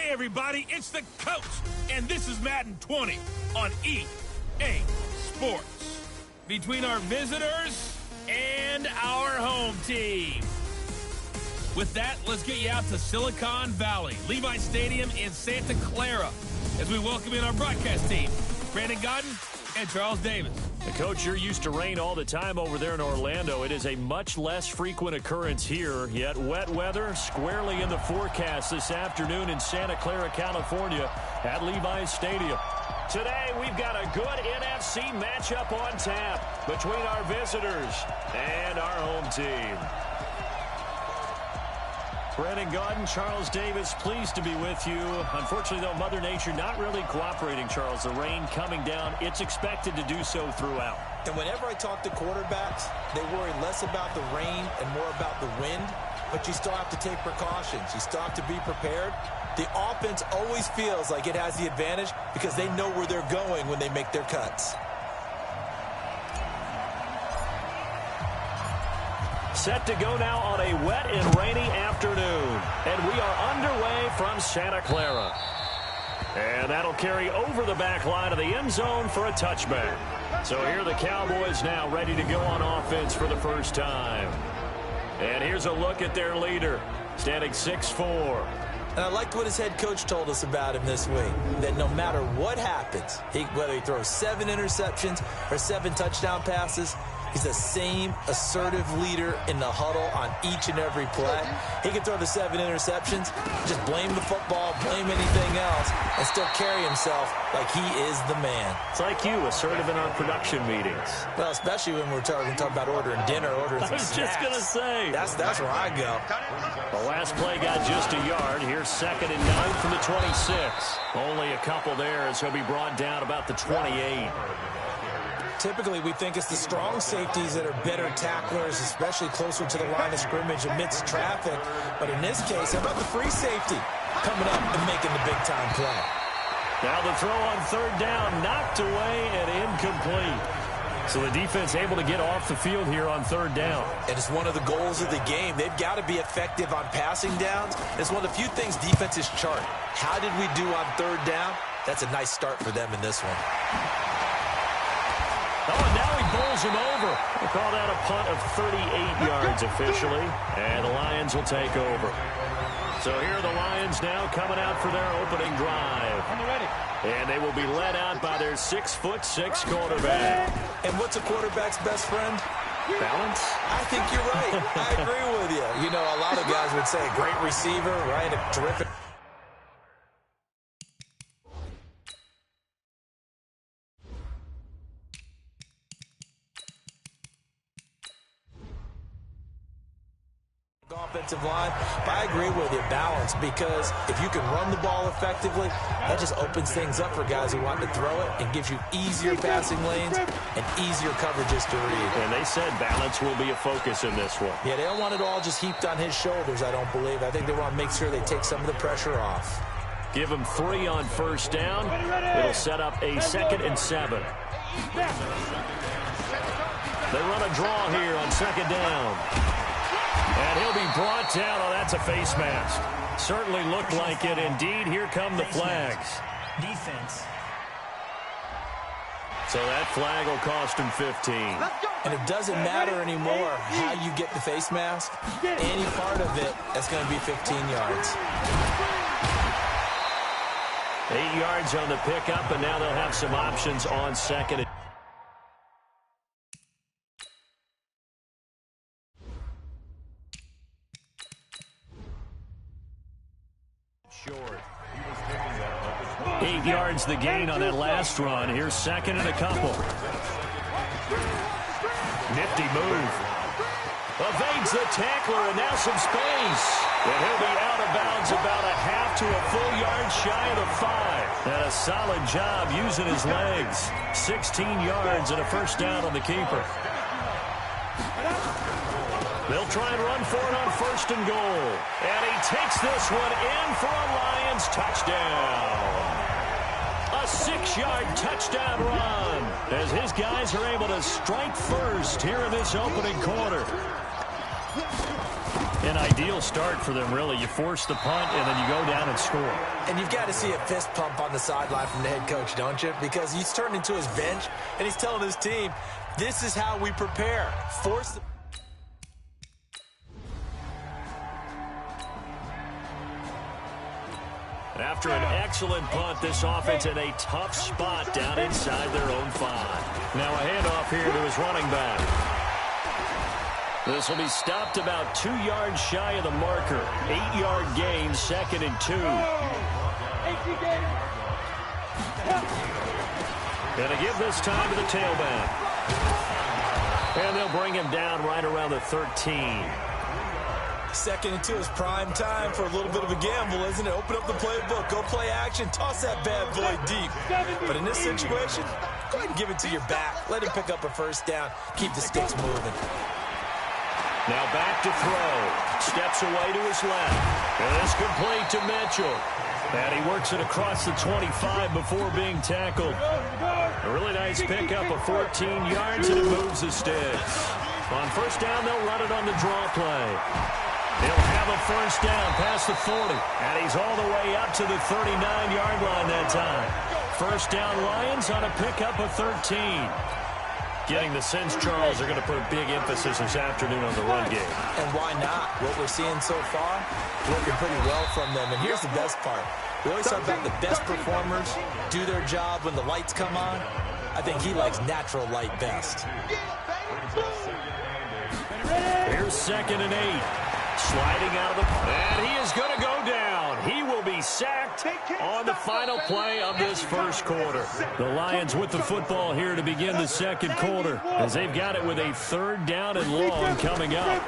Hey, everybody, it's the coach, and this is Madden 20 on EA Sports. Between our visitors and our home team. With that, let's get you out to Silicon Valley, Levi Stadium in Santa Clara, as we welcome in our broadcast team, Brandon Godden and Charles Davis. The coach, you're used to rain all the time over there in Orlando. It is a much less frequent occurrence here, yet wet weather squarely in the forecast this afternoon in Santa Clara, California at Levi's Stadium. Today, we've got a good NFC matchup on tap between our visitors and our home team. Brandon Godden, Charles Davis, pleased to be with you. Unfortunately, though, Mother Nature not really cooperating, Charles. The rain coming down, it's expected to do so throughout. And whenever I talk to quarterbacks, they worry less about the rain and more about the wind. But you still have to take precautions. You still have to be prepared. The offense always feels like it has the advantage because they know where they're going when they make their cuts. Set to go now on a wet and rainy afternoon. And we are underway from Santa Clara. And that'll carry over the back line of the end zone for a touchback. So here are the Cowboys now ready to go on offense for the first time. And here's a look at their leader, standing 6'4". And I liked what his head coach told us about him this week, that no matter what happens, whether he throws 7 interceptions or 7 touchdown passes, he's the same assertive leader in the huddle on each and every play. He can throw the 7 interceptions, just blame the football, blame anything else, and still carry himself like he is the man. It's like you, assertive in our production meetings. Well, especially when we're talking about ordering dinner, ordering some snacks. I was just going to say. That's where I go. The last play got just a yard. Here's 2nd and 9 from the 26. Only a couple there as he'll be brought down about the 28. Typically, we think it's the strong safeties that are better tacklers, especially closer to the line of scrimmage amidst traffic. But in this case, how about the free safety coming up and making the big-time play? Now the throw on 3rd down, knocked away and incomplete. So the defense able to get off the field here on 3rd down. And it's one of the goals of the game. They've got to be effective on passing downs. It's one of the few things defenses chart. How did we do on 3rd down? That's a nice start for them in this one. Oh, and now he bowls him over. They call that a punt of 38 yards officially, and the Lions will take over. So here are the Lions now coming out for their opening drive. And they will be led out by their 6'6" quarterback. And what's a quarterback's best friend? Balance? I think you're right. I agree with you. You know, a lot of guys would say a great receiver, right? A terrific. Offensive line, but I agree with you, balance, because if you can run the ball effectively, that just opens things up for guys who want to throw it and gives you easier passing lanes and easier coverages to read. And they said balance will be a focus in this one. Yeah, they don't want it all just heaped on his shoulders, I don't believe. I think they want to make sure they take some of the pressure off. Give him 3 on 1st down. It'll set up a 2nd and 7. They run a draw here on 2nd down. And he'll be brought down. Oh, that's a face mask. Certainly looked like it. Indeed, here come the flags. Defense. So that flag will cost him 15. And it doesn't matter anymore how you get the face mask. Any part of it, that's going to be 15 yards. 8 yards on the pickup, and now they'll have some options on 2nd. Short. 8 yards the gain on that last run. Here's 2nd and a couple. Nifty move. Evades the tackler, and now some space. And he'll be out of bounds about a half to a full yard shy of the 5. And a solid job using his legs. 16 yards and a 1st down on the keeper. They'll try and run for it on 1st and goal. And he takes this one in for a Lions touchdown. A 6-yard touchdown run as his guys are able to strike first here in this opening quarter. An ideal start for them, really. You force the punt, and then you go down and score. And you've got to see a fist pump on the sideline from the head coach, don't you? Because he's turned into his bench, and he's telling his team, this is how we prepare. Force the... After an excellent punt, this offense in a tough spot down inside their own 5. Now a handoff here to his running back. This will be stopped about 2 yards shy of the marker. 8-yard gain, 2nd and 2. Going to give this time to the tailback. And they'll bring him down right around the 13. 2nd and 2 is prime time for a little bit of a gamble, isn't it? Open up the playbook, go play action, toss that bad boy deep. But in this situation, go ahead and give it to your back. Let him pick up a first down. Keep the sticks moving. Now back to throw. Steps away to his left. And it's complete to Mitchell. And he works it across the 25 before being tackled. A really nice pickup of 14 yards, and it moves the sticks. On first down, they'll run it on the draw play. He'll have a first down past the 40. And he's all the way up to the 39-yard line that time. First down Lions on a pickup of 13. Getting the sense Charles are going to put a big emphasis this afternoon on the run game. And why not? What we're seeing so far, working pretty well from them. And here's the best part. We always talk about the best performers do their job when the lights come on. I think he likes natural light best. Here's 2nd and 8. Sliding out of the... And he is going to go down. He will be sacked on the final play of this first quarter. The Lions with the football here to begin the second quarter, as they've got it with a 3rd down and long coming up.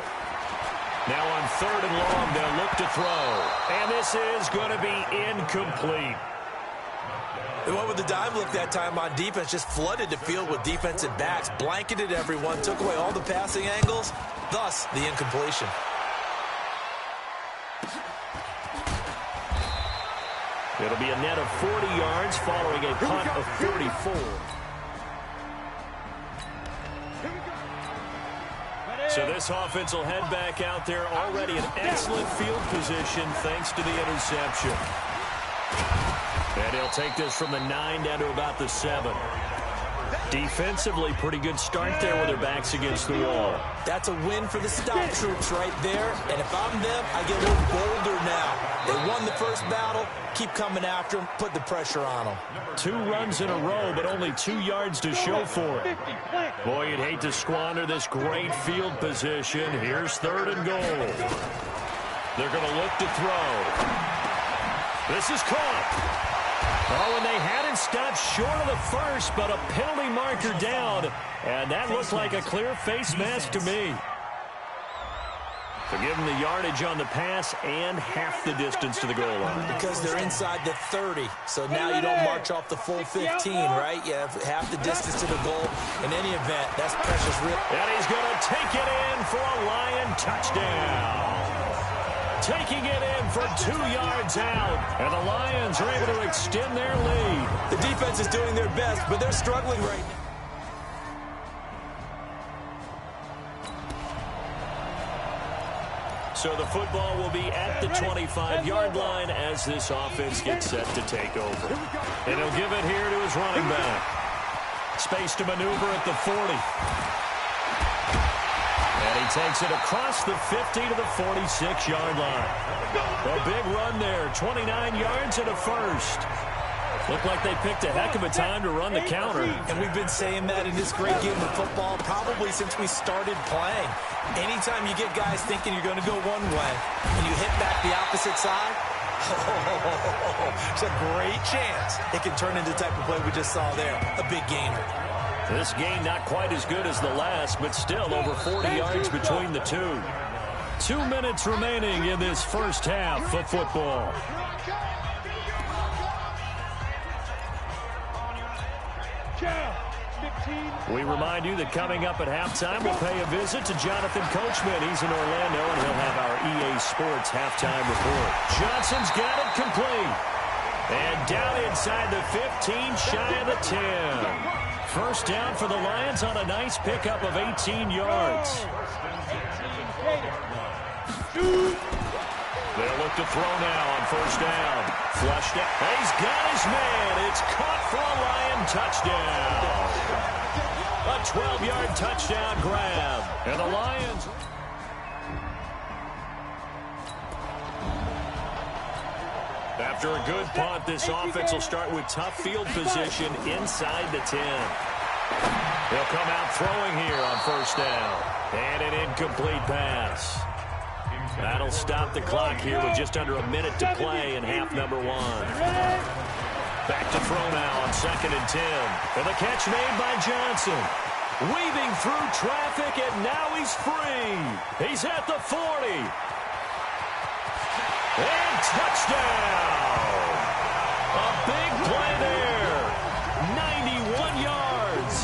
Now on 3rd and long, they'll look to throw. And this is going to be incomplete. They went with the dime look that time on defense, just flooded the field with defensive backs, blanketed everyone, took away all the passing angles, thus the incompletion. It'll be a net of 40 yards following a punt of 44. So this offense will head back out there already in excellent field position thanks to the interception. And he'll take this from the 9 down to about the 7. Defensively, pretty good start there with their backs against the wall. That's a win for the stop troops right there. And if I'm them, I get a little bolder now. They won the first battle. Keep coming after them. Put the pressure on them. 2 runs in a row, but only 2 yards to show for it. Boy, you'd hate to squander this great field position. Here's 3rd and goal. They're going to look to throw. This is caught. Oh, and they had it stopped short of the first, but a penalty marker down. And that looked like a clear face mask to me. So give them the yardage on the pass and half the distance to the goal line. Because they're inside the 30. So now you don't march off the full 15, right? You have half the distance to the goal. In any event, that's precious. And he's going to take it in for a Lion touchdown. Taking it in for 2 yards out. And the Lions are able to extend their lead. The defense is doing their best, but they're struggling right now. So the football will be at the 25-yard line as this offense gets set to take over. And he'll give it here to his running back. Space to maneuver at the 40. And he takes it across the 50 to the 46-yard line. A big run there, 29 yards and a first. Looked like they picked a heck of a time to run the counter. And we've been saying that in this great game of football probably since we started playing. Anytime you get guys thinking you're going to go one way and you hit back the opposite side, it's a great chance it can turn into the type of play we just saw there, a big gainer. This game not quite as good as the last, but still over 40 yards between the two. 2 minutes remaining in this first half of football. We remind you that coming up at halftime, we'll pay a visit to Jonathan Coachman. He's in Orlando, and he'll have our EA Sports halftime report. Johnson's got it complete. And down inside the 15, shy of the 10. First down for the Lions on a nice pickup of 18 yards. They'll look to throw now on first down. Flushed out. He's got his man. It's caught for a Lion touchdown. A 12-yard touchdown grab. And the Lions... After a good punt, this offense will start with tough field position inside the 10. They'll come out throwing here on first down. And an incomplete pass. That'll stop the clock here with just under a minute to play in half number 1. Back to throw now on 2nd and 10. And the catch made by Johnson. Weaving through traffic, and now he's free. He's at the 40. And touchdown! A big play there. 91 yards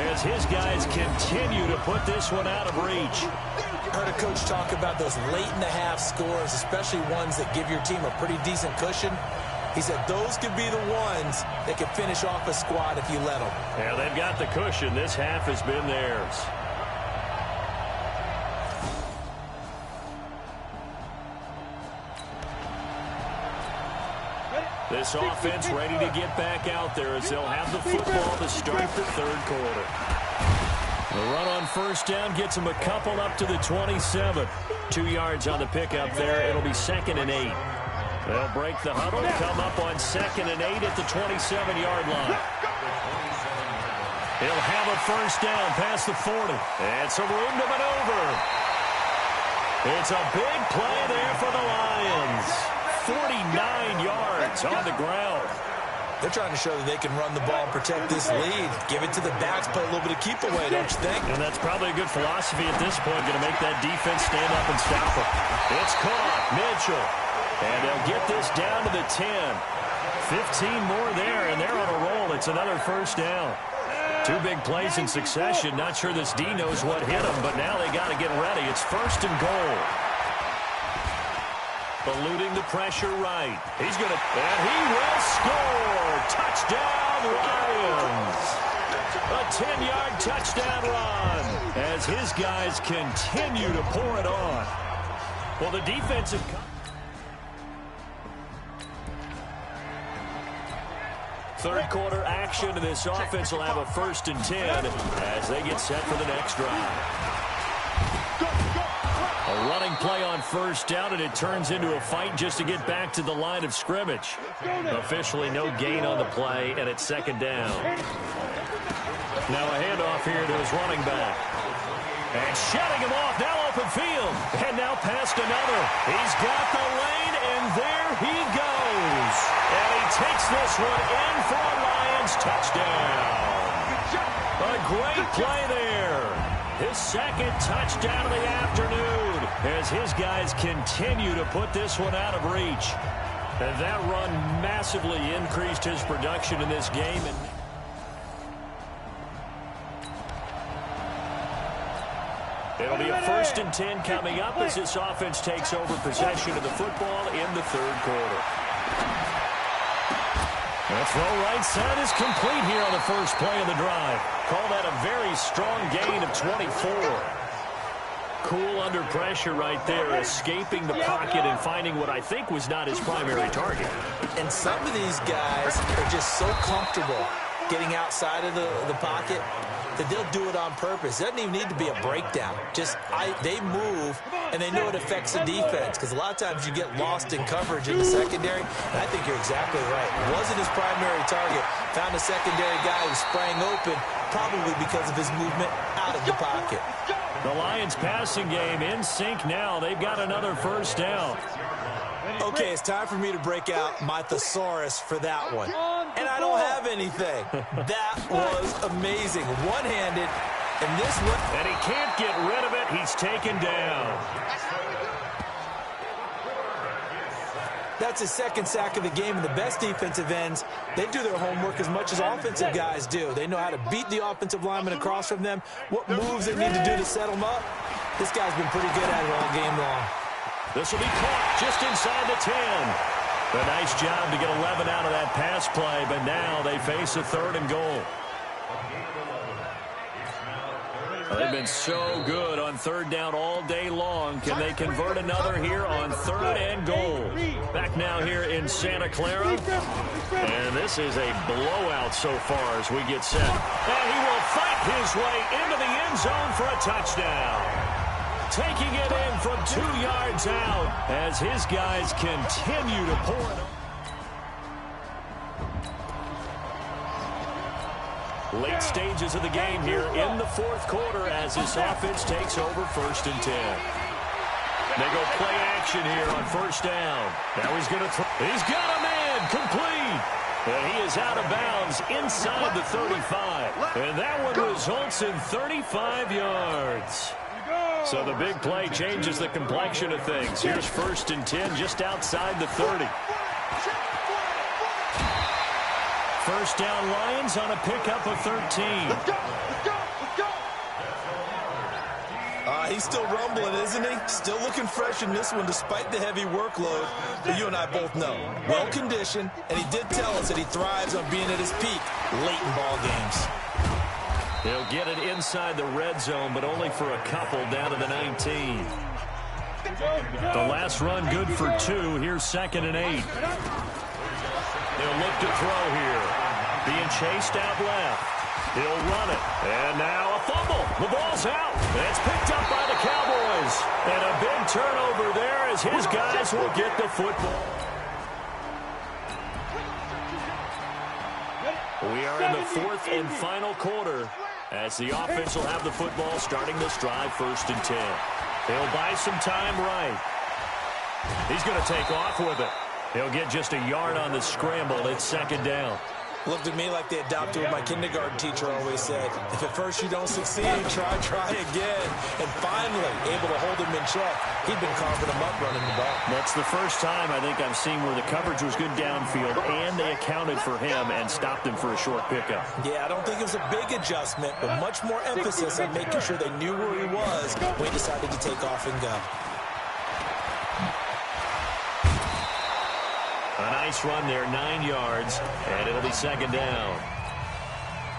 as his guys continue to put this one out of reach. Heard a coach talk about those late-in-the-half scores, especially ones that give your team a pretty decent cushion. He said those could be the ones that can finish off a squad if you let them. Yeah, they've got the cushion. This half has been theirs. This offense ready to get back out there as they'll have the football to start the third quarter. The run on first down gets them a couple up to the 27. 2 yards on the pickup there. It'll be 2nd and 8. They'll break the huddle, come up on 2nd and 8 at the 27-yard line. He'll have a first down past the 40. And some room to maneuver. It's a big play there for the Lions. 49 yards on the ground. They're trying to show that they can run the ball and protect this lead. Give it to the backs, play a little bit of keep away, don't you think? And that's probably a good philosophy at this point, going to make that defense stand up and stop them. It's caught. Mitchell. And they'll get this down to the 10. 15 more there, and they're on a roll. It's another first down. 2 big plays in succession. Not sure this D knows what hit him, but now they got to get ready. It's 1st and goal. Eluding the pressure right. He's going to, and he will score. Touchdown, Lions. A 10-yard touchdown run as his guys continue to pour it on. Well, the defensive... Third quarter action, and this offense will have a 1st and 10 as they get set for the next drive. A running play on first down, and it turns into a fight just to get back to the line of scrimmage. Officially no gain on the play, and it's 2nd down. Now a handoff here to his running back. And shutting him off, now open field. And now past another. He's got the lane, and there he goes. And he takes this one in for a Lions touchdown. A great play there. His 2nd touchdown of the afternoon as his guys continue to put this one out of reach. And that run massively increased his production in this game. It'll be a 1st and 10 coming up as this offense takes over possession of the football in the third quarter. The throw right side is complete here on the first play of the drive. Call that a very strong gain of 24. Cool under pressure right there, escaping the pocket and finding what I think was not his primary target. And some of these guys are just so comfortable getting outside of the pocket that they'll do it on purpose. It doesn't even need to be a breakdown. They move, and they know it affects the defense, because a lot of times you get lost in coverage in the secondary, and I think you're exactly right. It wasn't his primary target. Found a secondary guy who sprang open, probably because of his movement out of the pocket. The Lions passing game in sync now. They've got another first down. Okay, it's time for me to break out my thesaurus for that one. And I don't have anything. That was amazing. One-handed, and this one... And he can't get rid of it. He's taken down. That's his 2nd sack of the game, and the best defensive ends, they do their homework as much as offensive guys do. They know how to beat the offensive lineman across from them, what moves they need to do to set them up. This guy's been pretty good at it all game long. This will be caught just inside the 10. A nice job to get 11 out of that pass play, but now they face a 3rd and goal. They've been so good on third down all day long. Can they convert another here on third and goal? Back now here in Santa Clara. And this is a blowout so far as we get set. And he will fight his way into the end zone for a touchdown. Taking it in from 2 yards out as his guys continue to pour it. Late stages of the game here in the fourth quarter as this offense takes over first and 10. They go play action here on first down. Now he's going to throw. He's got a man complete. And he is out of bounds inside the 35. And that one results in 35 yards. So the big play changes the complexion of things. Here's first and 10 just outside the 30. First down Lions on a pickup of 13. Let's go. He's still rumbling, isn't he? Still looking fresh in this one despite the heavy workload. But you and I both know, well-conditioned, and he did tell us that he thrives on being at his peak late in ball games. He'll get it inside the red zone, but only for a couple down to the 19. The last run good for 2. Here's second and 8. He'll look to throw here. Being chased out left. He'll run it. And now a fumble. The ball's out. And it's picked up by the Cowboys. And a big turnover there as his guys will get the football. We are in the fourth and final quarter as the offense will have the football starting this drive first and 10. He'll buy some time right. He's going to take off with it. He'll get just a yard on the scramble. It's second down. Looked at me like they adopted what my kindergarten teacher always said. If at first you don't succeed, try again. And finally, able to hold him in check. He'd been carving him up running the ball. That's the first time I think I've seen where the coverage was good downfield and they accounted for him and stopped him for a short pickup. Yeah, I don't think it was a big adjustment, but much more emphasis on making sure they knew where he was when he decided to take off and go. A nice run there, 9 yards, and it'll be second down.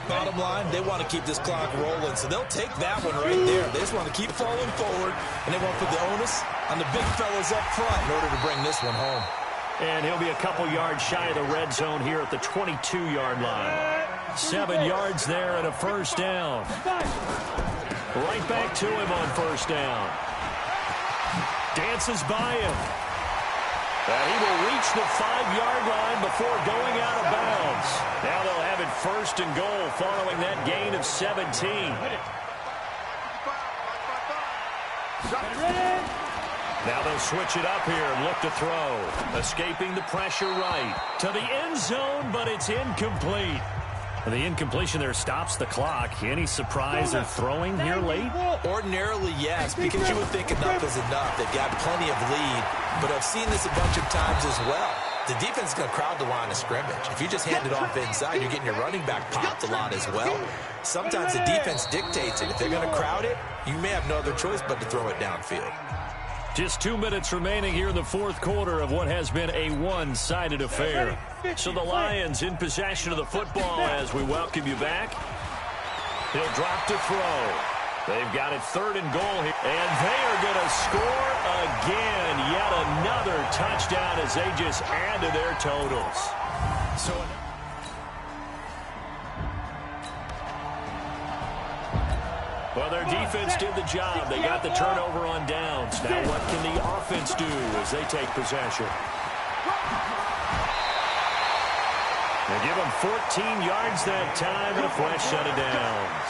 Bottom line, they want to keep this clock rolling, so they'll take that one right there. They just want to keep falling forward, and they want to put the onus on the big fellas up front in order to bring this one home. And he'll be a couple yards shy of the red zone here at the 22-yard line. 7 yards there and a first down. Right back to him on first down. Dances by him. And he will reach the 5-yard line before going out of bounds. Now they'll have it first and goal following that gain of 17. Now they'll switch it up here and look to throw. Escaping the pressure right to the end zone, but it's incomplete. And the incompletion there stops the clock. Any surprise they're throwing here late? Ordinarily, yes, because you would think enough is enough. They've got plenty of lead, but I've seen this a bunch of times as well. The defense is going to crowd the line of scrimmage. If you just hand it off inside, you're getting your running back popped a lot as well. Sometimes the defense dictates it. If they're going to crowd it, you may have no other choice but to throw it downfield. Just 2 minutes remaining here in the fourth quarter of what has been a one-sided affair. So the Lions in possession of the football as we welcome you back. He'll drop to throw. They've got it third and goal here. And they are going to score again. Yet another touchdown as they just add to their totals. So well, their defense did the job. They got the turnover on downs. Now what can the offense do as they take possession? They give him 14 yards that time and a fresh set of downs.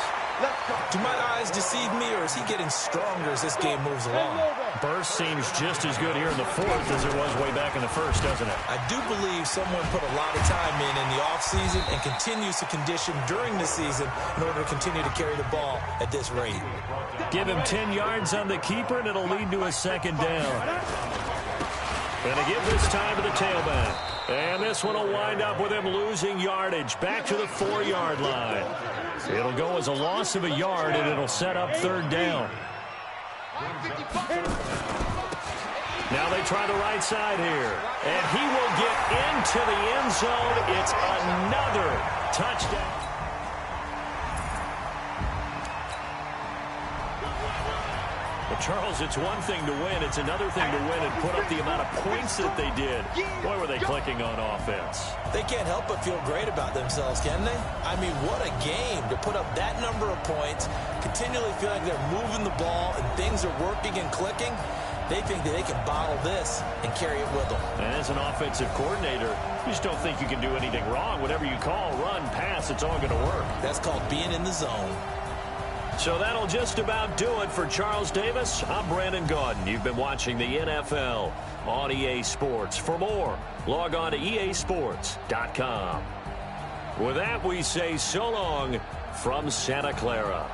Do my eyes deceive me, or is he getting stronger as this game moves along? Burst seems just as good here in the fourth as it was way back in the first, doesn't it? I do believe someone put a lot of time in the offseason and continues to condition during the season in order to continue to carry the ball at this rate. Give him 10 yards on the keeper, and it'll lead to a second down. And to give this time to the tailback. And this one will wind up with him losing yardage back to the 4-yard line. It'll go as a loss of a yard, and it'll set up third down. Now they try the right side here. And he will get into the end zone. It's another touchdown. Well, Charles, it's one thing to win. It's another thing to win and put up the amount of points that they did. Boy, were they clicking on offense. They can't help but feel great about themselves, can they? I mean, what a game to put up that number of points, continually feel like they're moving the ball and things are working and clicking. They think that they can bottle this and carry it with them. And as an offensive coordinator, you just don't think you can do anything wrong. Whatever you call, run, pass, it's all going to work. That's called being in the zone. So that'll just about do it for Charles Davis. I'm Brandon Gaudin. You've been watching the NFL on EA Sports. For more, log on to easports.com. With that, we say so long from Santa Clara.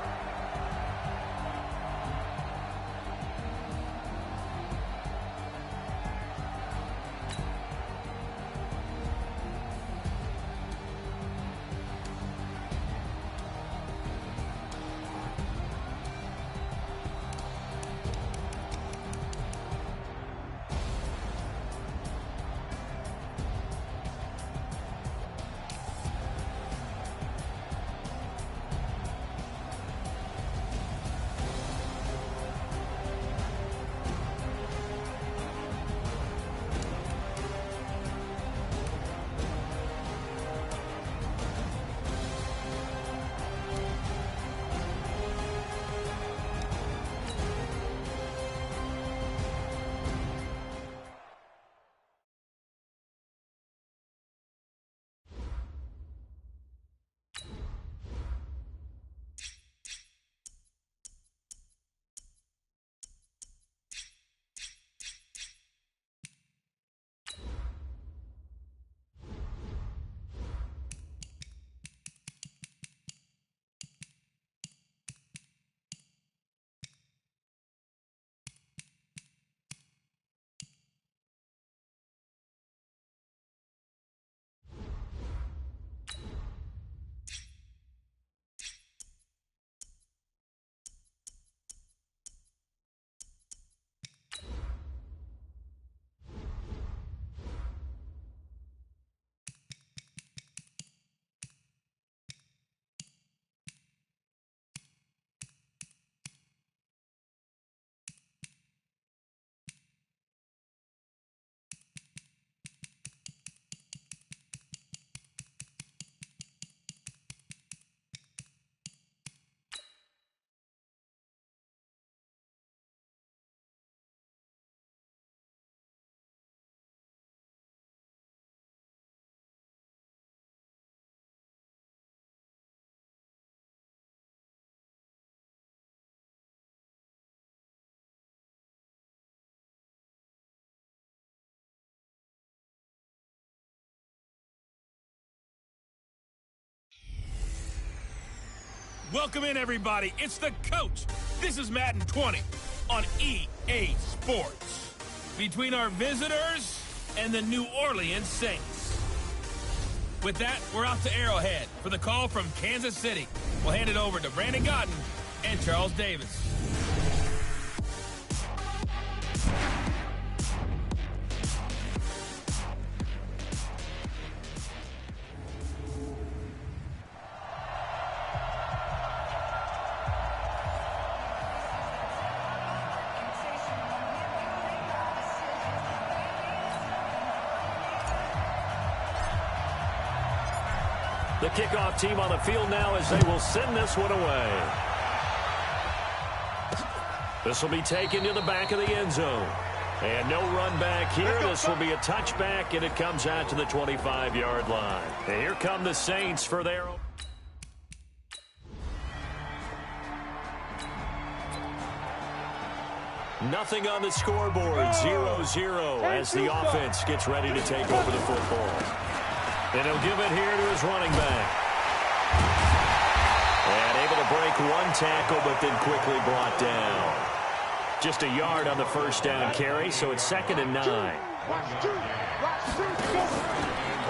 Welcome in, everybody. It's the coach. This is Madden 20 on EA Sports. Between our visitors and the New Orleans Saints. With that, we're out to Arrowhead for the call from Kansas City. We'll hand it over to Brandon Gaudin and Charles Davis. The kickoff team on the field now as they will send this one away. This will be taken to the back of the end zone. And no run back here. This will be a touchback, and it comes out to the 25-yard line. And here come the Saints for their... Nothing on the scoreboard, 0-0 as the offense gets ready to take over the football. And he'll give it here to his running back. And able to break one tackle, but then quickly brought down. Just a yard on the first down carry, so it's 2nd and 9.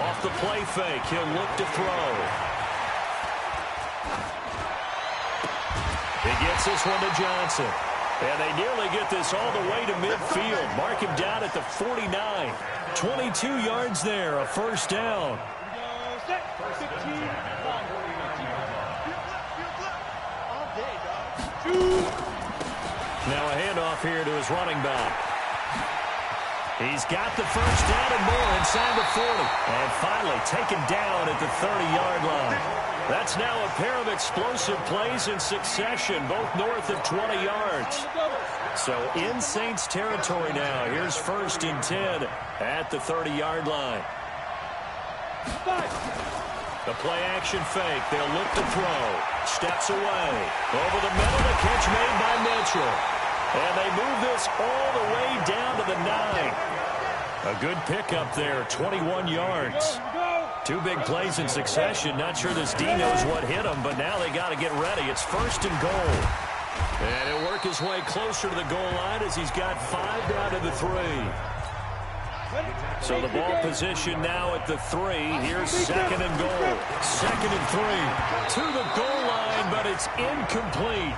Off the play fake, he'll look to throw. He gets this one to Johnson. And they nearly get this all the way to midfield. Mark him down at the 49. 22 yards there, a first down. Now a handoff here to his running back. He's got the first down and more inside the 40. And finally taken down at the 30-yard line. That's now a pair of explosive plays in succession, both north of 20 yards. So in Saints territory now. Here's 1st and 10 at the 30-yard line. The play-action fake. They'll look to throw. Steps away. Over the middle, the catch made by Mitchell. And they move this all the way down to the 9. A good pickup there, 21 yards. 2 big plays in succession. Not sure this D knows what hit him, but now they got to get ready. It's 1st and goal. And he'll work his way closer to the goal line as he's got 5 down to the 3. So the ball position now at the 3. Here's 2nd and goal. 2nd and 3 to the goal line, but it's incomplete.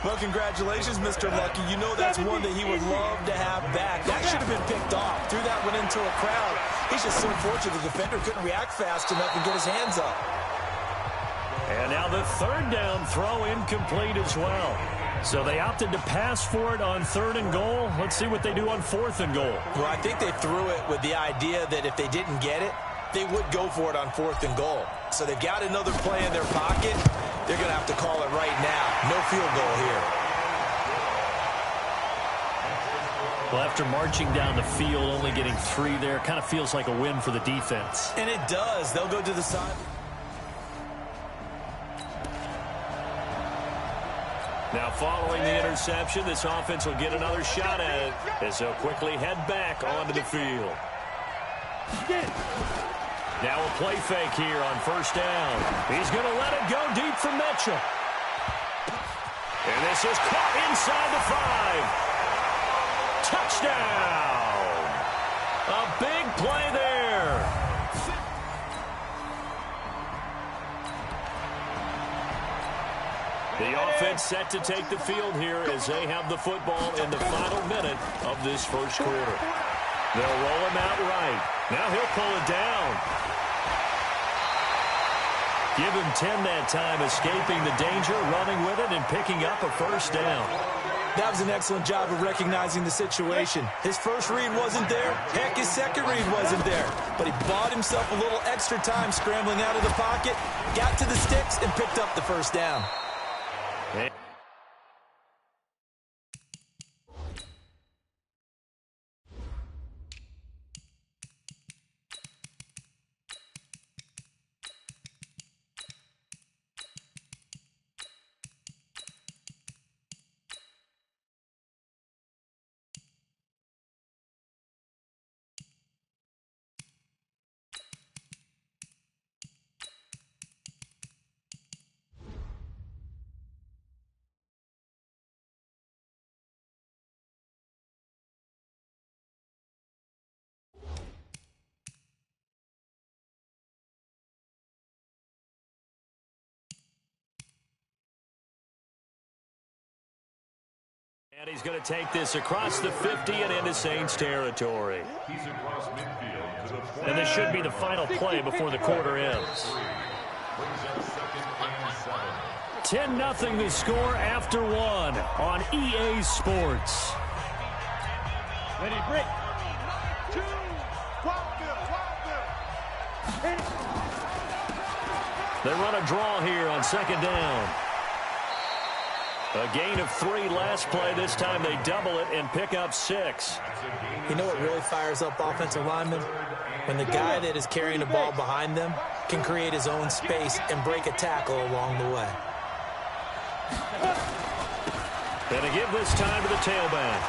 Well, congratulations, Mr. Lucky. You know that's one that he would love to have back. That should have been picked off. Threw that one into a crowd. He's just so fortunate the defender couldn't react fast enough and get his hands up. And now the 3rd down throw incomplete as well. So they opted to pass for it on 3rd and goal. Let's see what they do on 4th and goal. Well, I think they threw it with the idea that if they didn't get it, they would go for it on 4th and goal. So they've got another play in their pocket. They're going to have to call it right now. No field goal here. Well, after marching down the field, only getting 3 there, kind of feels like a win for the defense. And it does. They'll go to the side. Now following the interception, this offense will get another shot at it as they'll quickly head back onto the field. Now a play fake here on 1st down. He's going to let it go deep for Mitchell. And this is caught inside the 5. Touchdown! A big play there. The offense set to take the field here as they have the football in the final minute of this 1st quarter. They'll roll him out right. Now he'll pull it down. Give him 10 that time, escaping the danger, running with it, and picking up a 1st down. That was an excellent job of recognizing the situation. His first read wasn't there. Heck, his second read wasn't there. But he bought himself a little extra time scrambling out of the pocket, got to the sticks, and picked up the 1st down. And he's going to take this across the 50 and into Saints territory. And this should be the final play before the quarter ends. 10-0 the score after 1 on EA Sports. Ready, break. 2, 1, They run a draw here on 2nd down. A gain of 3 last play. This time they double it and pick up 6. You know what really fires up offensive linemen? When the guy that is carrying the ball behind them can create his own space and break a tackle along the way. And to give this time to the tailback.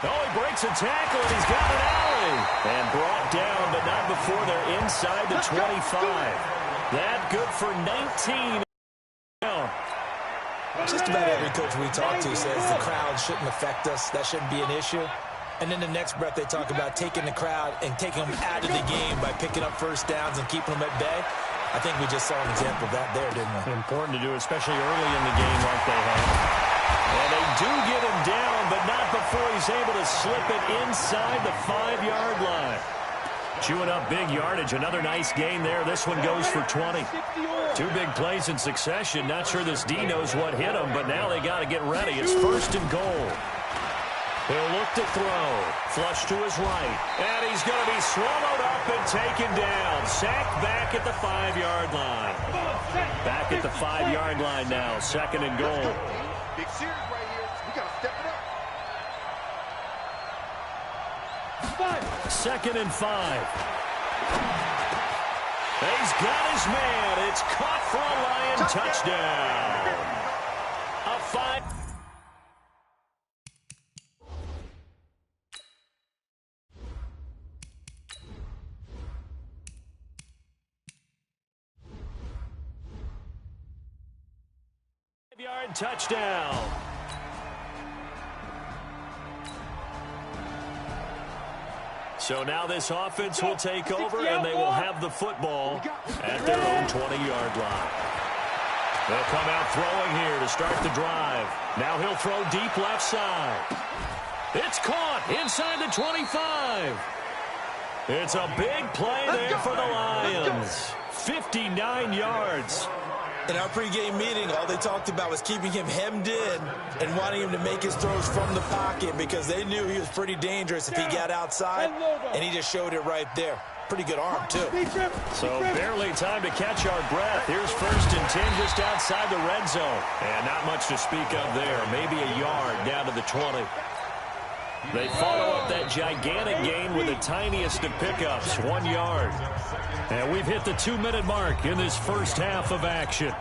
Oh, he breaks a tackle, and he's got an alley. And brought down, but not before they're inside the 25. That good for 19. Just about every coach we talk to says the crowd shouldn't affect us. That shouldn't be an issue. And then the next breath they talk about taking the crowd and taking them out of the game by picking up 1st downs and keeping them at bay. I think we just saw an example of that there, didn't we? Important to do, especially early in the game like they have. And they do get him down, but not before he's able to slip it inside the 5-yard line. Chewing up big yardage. Another nice gain there. This one goes for 20. 2 big plays in succession. Not sure this D knows what hit him, but now they got to get ready. It's 1st and goal. He'll look to throw. Flush to his right. And he's going to be swallowed up and taken down. Sacked back at the 5-yard line. Back at the 5-yard line now. 2nd and goal. Big series right here. We got to step it up. 2nd and 5. He's got his man. It's caught for a Lion touchdown. A 5. Yard touchdown. So now this offense will take over, and they will have the football at their own 20-yard line. They'll come out throwing here to start the drive. Now he'll throw deep left side. It's caught inside the 25. It's a big play there for the Lions. 59 yards. In our pregame meeting, all they talked about was keeping him hemmed in and wanting him to make his throws from the pocket because they knew he was pretty dangerous if he got outside, and he just showed it right there. Pretty good arm, too. So barely time to catch our breath. Here's 1st and 10 just outside the red zone. And not much to speak of there. Maybe a yard down to the 20. They follow up that gigantic gain with the tiniest of pickups, 1 yard. And we've hit the 2-minute mark in this first half of action.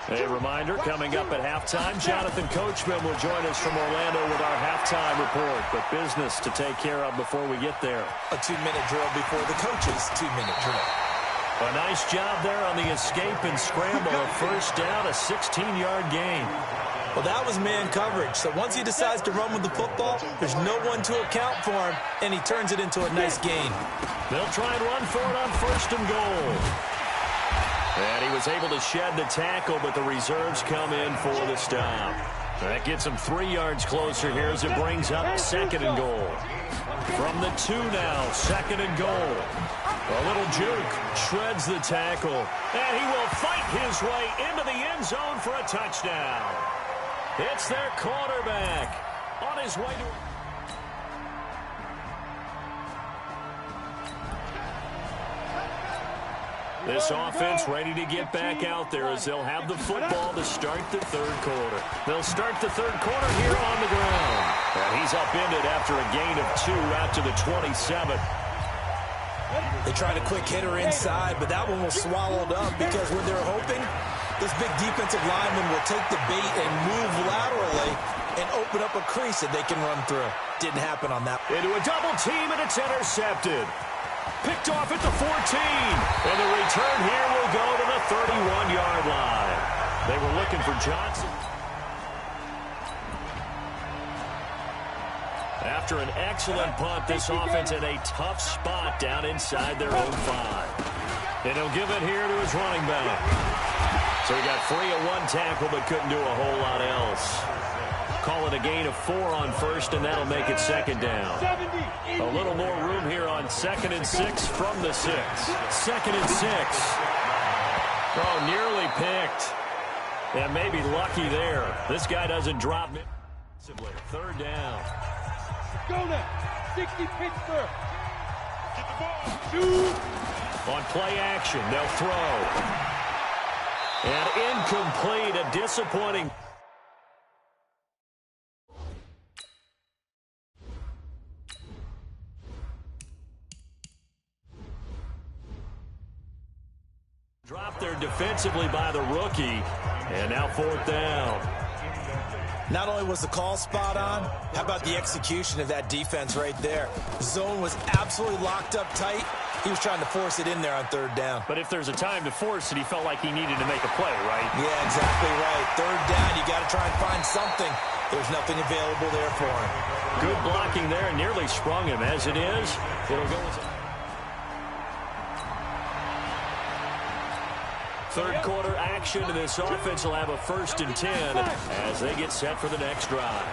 A reminder, coming up at halftime, Jonathan Coachman will join us from Orlando with our halftime report. But business to take care of before we get there. A 2-minute drill before the coach's 2-minute drill. A nice job there on the escape and scramble. A 1st down, a 16-yard gain. Well, that was man coverage. So once he decides to run with the football, there's no one to account for him, and he turns it into a nice gain. They'll try and run for it on 1st and goal. And he was able to shed the tackle, but the reserves come in for the stop. That gets him 3 yards closer here as it brings up 2nd and goal. From the 2 now, 2nd and goal. A little juke, shreds the tackle. And he will fight his way into the end zone for a touchdown. It's their quarterback on his way to... This offense ready to get back out there as they'll have the football to start the 3rd quarter. They'll start the 3rd quarter here on the ground. And he's upended after a gain of 2 out to the 27. They tried a quick hitter inside, but that one was swallowed up because when they're hoping, this big defensive lineman will take the bait and move laterally and open up a crease that they can run through. Didn't happen on that. Into a double team, and it's intercepted. Picked off at the 14. And the return here will go to the 31-yard line. They were looking for Johnson. After an excellent punt, this offense in a tough spot down inside their own 5. And he'll give it here to his running back. So he got free of 1 tackle, but couldn't do a whole lot else. Call it a gain of 4 on 1st, and that'll make it 2nd down. A little more room here on 2nd and 6 from the 6. 2nd and 6. Oh, nearly picked. And maybe lucky there. This guy doesn't drop it. 3rd down. Go now. 60 Pittsburgh. Get the ball. Shoot. On play action, they'll throw. And incomplete, a disappointing. Dropped there defensively by the rookie. And now 4th down. Not only was the call spot on, how about the execution of that defense right there? Zone was absolutely locked up tight. He was trying to force it in there on 3rd down. But if there's a time to force it, he felt like he needed to make a play, right? Yeah, exactly right. 3rd down, you got to try and find something. There's nothing available there for him. Good blocking there, nearly sprung him. As it is, it'll go as a... 3rd quarter action, and this offense will have a 1st and 10 as they get set for the next drive.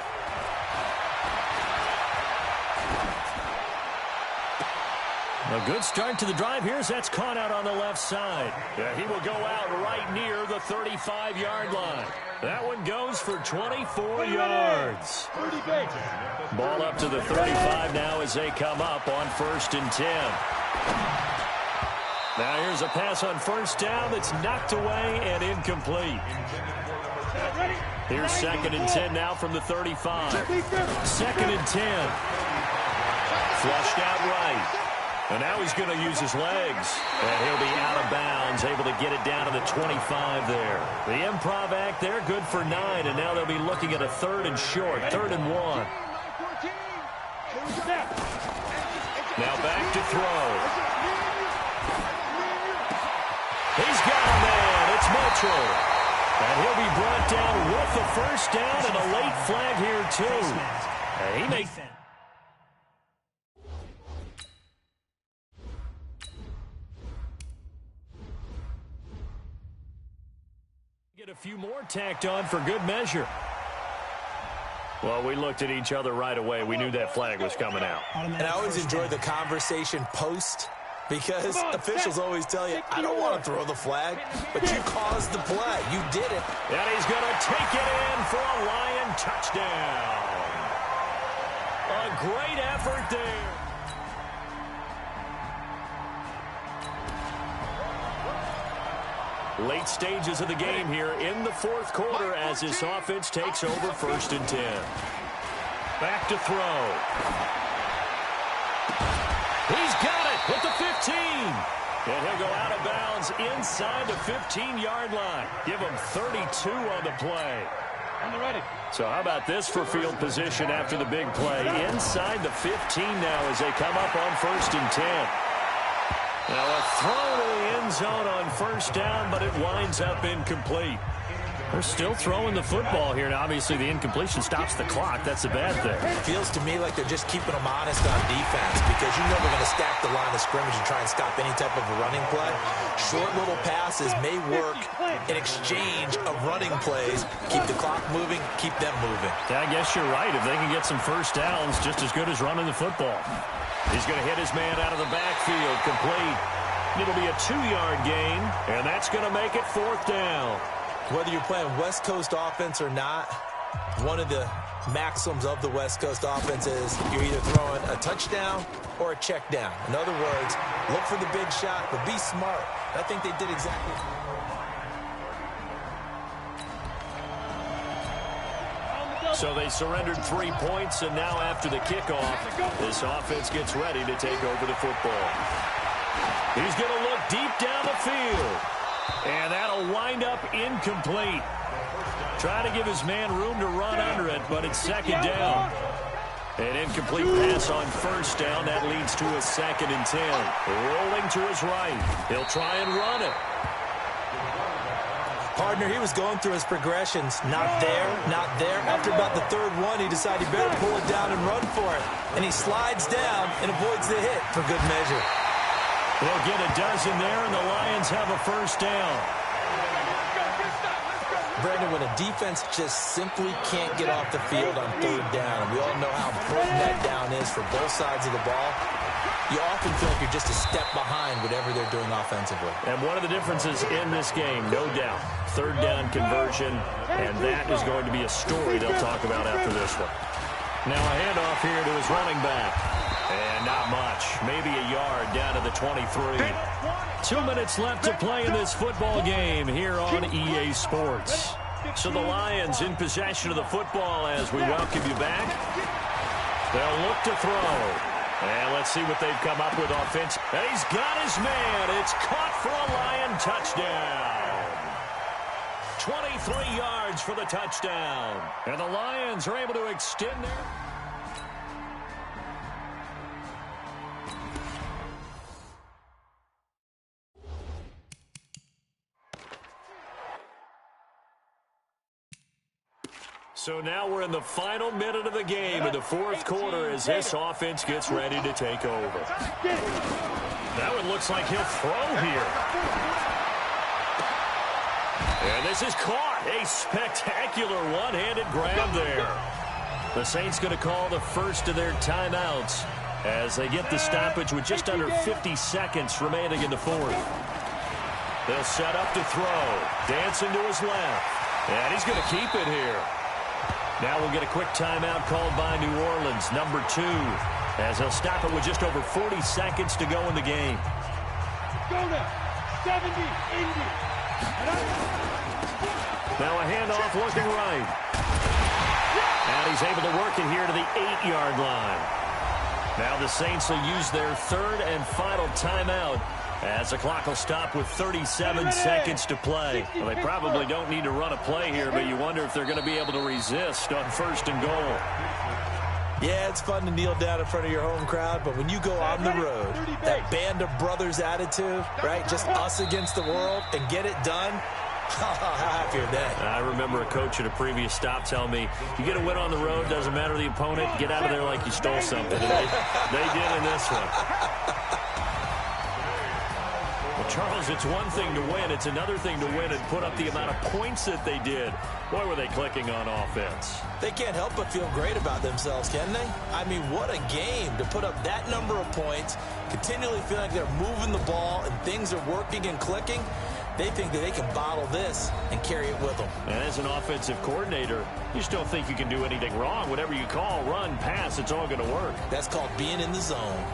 A good start to the drive here as that's caught out on the left side. Yeah, he will go out right near the 35-yard line. That one goes for 24 yards. Ball up to the 35 now as they come up on 1st and 10. Now here's a pass on 1st down that's knocked away and incomplete. Here's 2nd and 10 now from the 35. 2nd and 10. Flushed out right. And now he's going to use his legs. And he'll be out of bounds, able to get it down to the 25 there. The improv act there, good for 9. And now they'll be looking at a 3rd and short, 3rd and 1. Now back to throw. He's got a man. It's Mitchell. And he'll be brought down with the 1st down and a late flag here, too. And he makes get a few more tacked on for good measure. Well, we looked at each other right away. We knew that flag was coming out. And I always enjoy the conversation post because officials always tell you, I don't want to throw the flag, but you caused the play. You did it. And he's going to take it in for a Lion touchdown. A great effort there. Late stages of the game here in the 4th quarter as this offense takes over 1st and 10. Back to throw. He's got it at the 15. And he'll go out of bounds inside the 15-yard line. Give him 32 on the play. So how about this for field position after the big play? Inside the 15 now as they come up on 1st and 10. Now a throw to the end zone on 1st down, but it winds up incomplete. They're still throwing the football here. Now, obviously, the incompletion stops the clock. That's a bad thing. It feels to me like they're just keeping them honest on defense because you know they're going to stack the line of scrimmage and try and stop any type of a running play. Short little passes may work in exchange of running plays. Keep the clock moving, keep them moving. Yeah, I guess you're right. If they can get some 1st downs, just as good as running the football. He's going to hit his man out of the backfield, complete. It'll be a 2-yard gain, and that's going to make it 4th down. Whether you're playing West Coast offense or not, one of the maxims of the West Coast offense is you're either throwing a touchdown or a check down. In other words, look for the big shot, but be smart. I think they did exactly. So they surrendered 3 points, and now after the kickoff, this offense gets ready to take over the football. He's going to look deep down the field. And that'll wind up incomplete. Trying to give his man room to run under it, but it's 2nd down. An incomplete pass on 1st down. That leads to a 2nd and 10. Rolling to his right. He'll try and run it. Partner, he was going through his progressions. Not there, not there. After about the 3rd one, he decided he better pull it down and run for it. And he slides down and avoids the hit for good measure. They'll get a dozen there, and the Lions have a 1st down. Brandon, when a defense just simply can't get off the field on 3rd down, and we all know how important that down is for both sides of the ball, you often feel like you're just a step behind whatever they're doing offensively. And one of the differences in this game, no doubt, 3rd down conversion, and that is going to be a story they'll talk about after this one. Now a handoff here to his running back. And not much. Maybe a yard down to the 23. 2 minutes left to play in this football game here on EA Sports. So the Lions in possession of the football as we welcome you back. They'll look to throw. And let's see what they've come up with offense. And he's got his man. It's caught for a Lion touchdown. 23 yards for the touchdown. And the Lions are able to extend their... So now we're in the final minute of the game in the 4th quarter as this offense gets ready to take over. That one looks like he'll throw here. And this is caught. A spectacular one-handed grab there. The Saints going to call the first of their timeouts. as they get the stoppage with just under 50 seconds remaining in the fourth. They'll set up to throw. Dancing to his left. And he's going to keep it here. Now we'll get a quick timeout called by New Orleans, number 2, as they'll stop it with just over 40 seconds to go in the game. Go now. 70, 80. Now a handoff looking right. And he's able to work it here to the 8-yard line. Now the Saints will use their third and final timeout as the clock will stop with 37 seconds to play. Well, they probably don't need to run a play here, but you wonder if they're going to be able to resist on 1st and goal. Yeah, it's fun to kneel down in front of your home crowd, but when you go on the road, that band of brothers attitude, right, just us against the world, and get it done, how happy are they? I remember a coach at a previous stop telling me, you get a win on the road, doesn't matter the opponent, get out of there like you stole something. And they did in this one. Well, Charles, it's one thing to win. It's another thing to win and put up the amount of points that they did. Boy, were they clicking on offense. They can't help but feel great about themselves, can they? I mean, what a game to put up that number of points, continually feel like they're moving the ball and things are working and clicking. They think that they can bottle this and carry it with them. And as an offensive coordinator, you still think you can do anything wrong. Whatever you call, run, pass, it's all going to work. That's called being in the zone.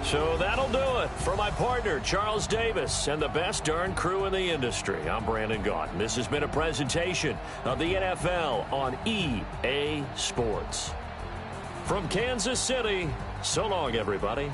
So that'll do it for my partner, Charles Davis, and the best darn crew in the industry. I'm Brandon Gaudin. This has been a presentation of the NFL on EA Sports. From Kansas City, so long, everybody.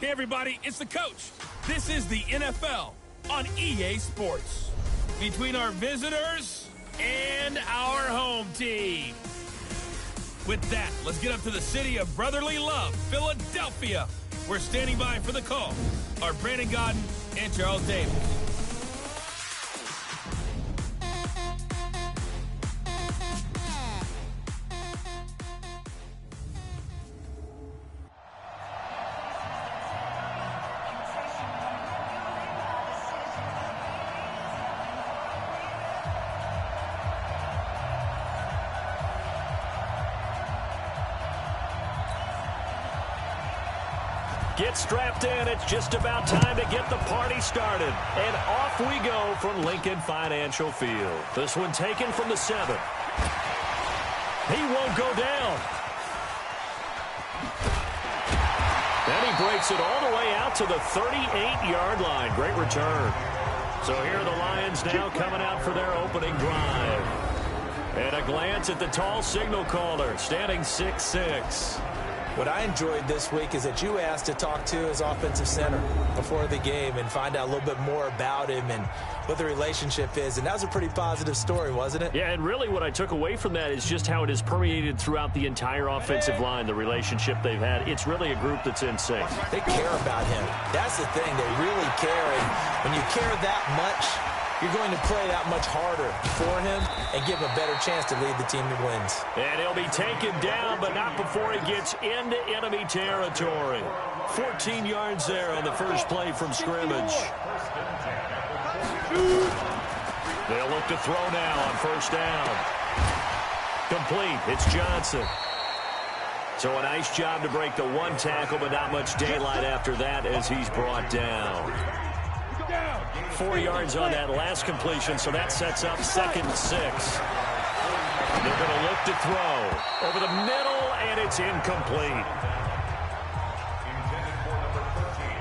Hey, everybody, it's the coach. This is the NFL on EA Sports. Between our visitors and our home team. With that, let's get up to the city of brotherly love, Philadelphia. We're standing by for the call. Our Brandon Gaudin and Charles Davis. Get strapped in. It's just about time to get the party started. And off we go from Lincoln Financial Field. This one taken from the 7. He won't go down. And he breaks it all the way out to the 38-yard line. Great return. So here are the Lions now coming out for their opening drive. And a glance at the tall signal caller, standing 6'6". What I enjoyed this week is that you asked to talk to his offensive center before the game and find out a little bit more about him and what the relationship is. And that was a pretty positive story, wasn't it? Yeah, and really what I took away from that is just how it has permeated throughout the entire offensive line, the relationship they've had. It's really a group that's in sync. They care about him. That's the thing. They really care. And when you care that much, you're going to play that much harder for him and give him a better chance to lead the team to wins. And he'll be taken down, but not before he gets into enemy territory. 14 yards there on the first play from scrimmage. They'll look to throw now on first down. Complete. It's Johnson. So a nice job to break the one tackle, but not much daylight after that as he's brought down. 4 yards on that last completion, so that sets up 2nd and 6. They're going to look to throw over the middle, and it's incomplete.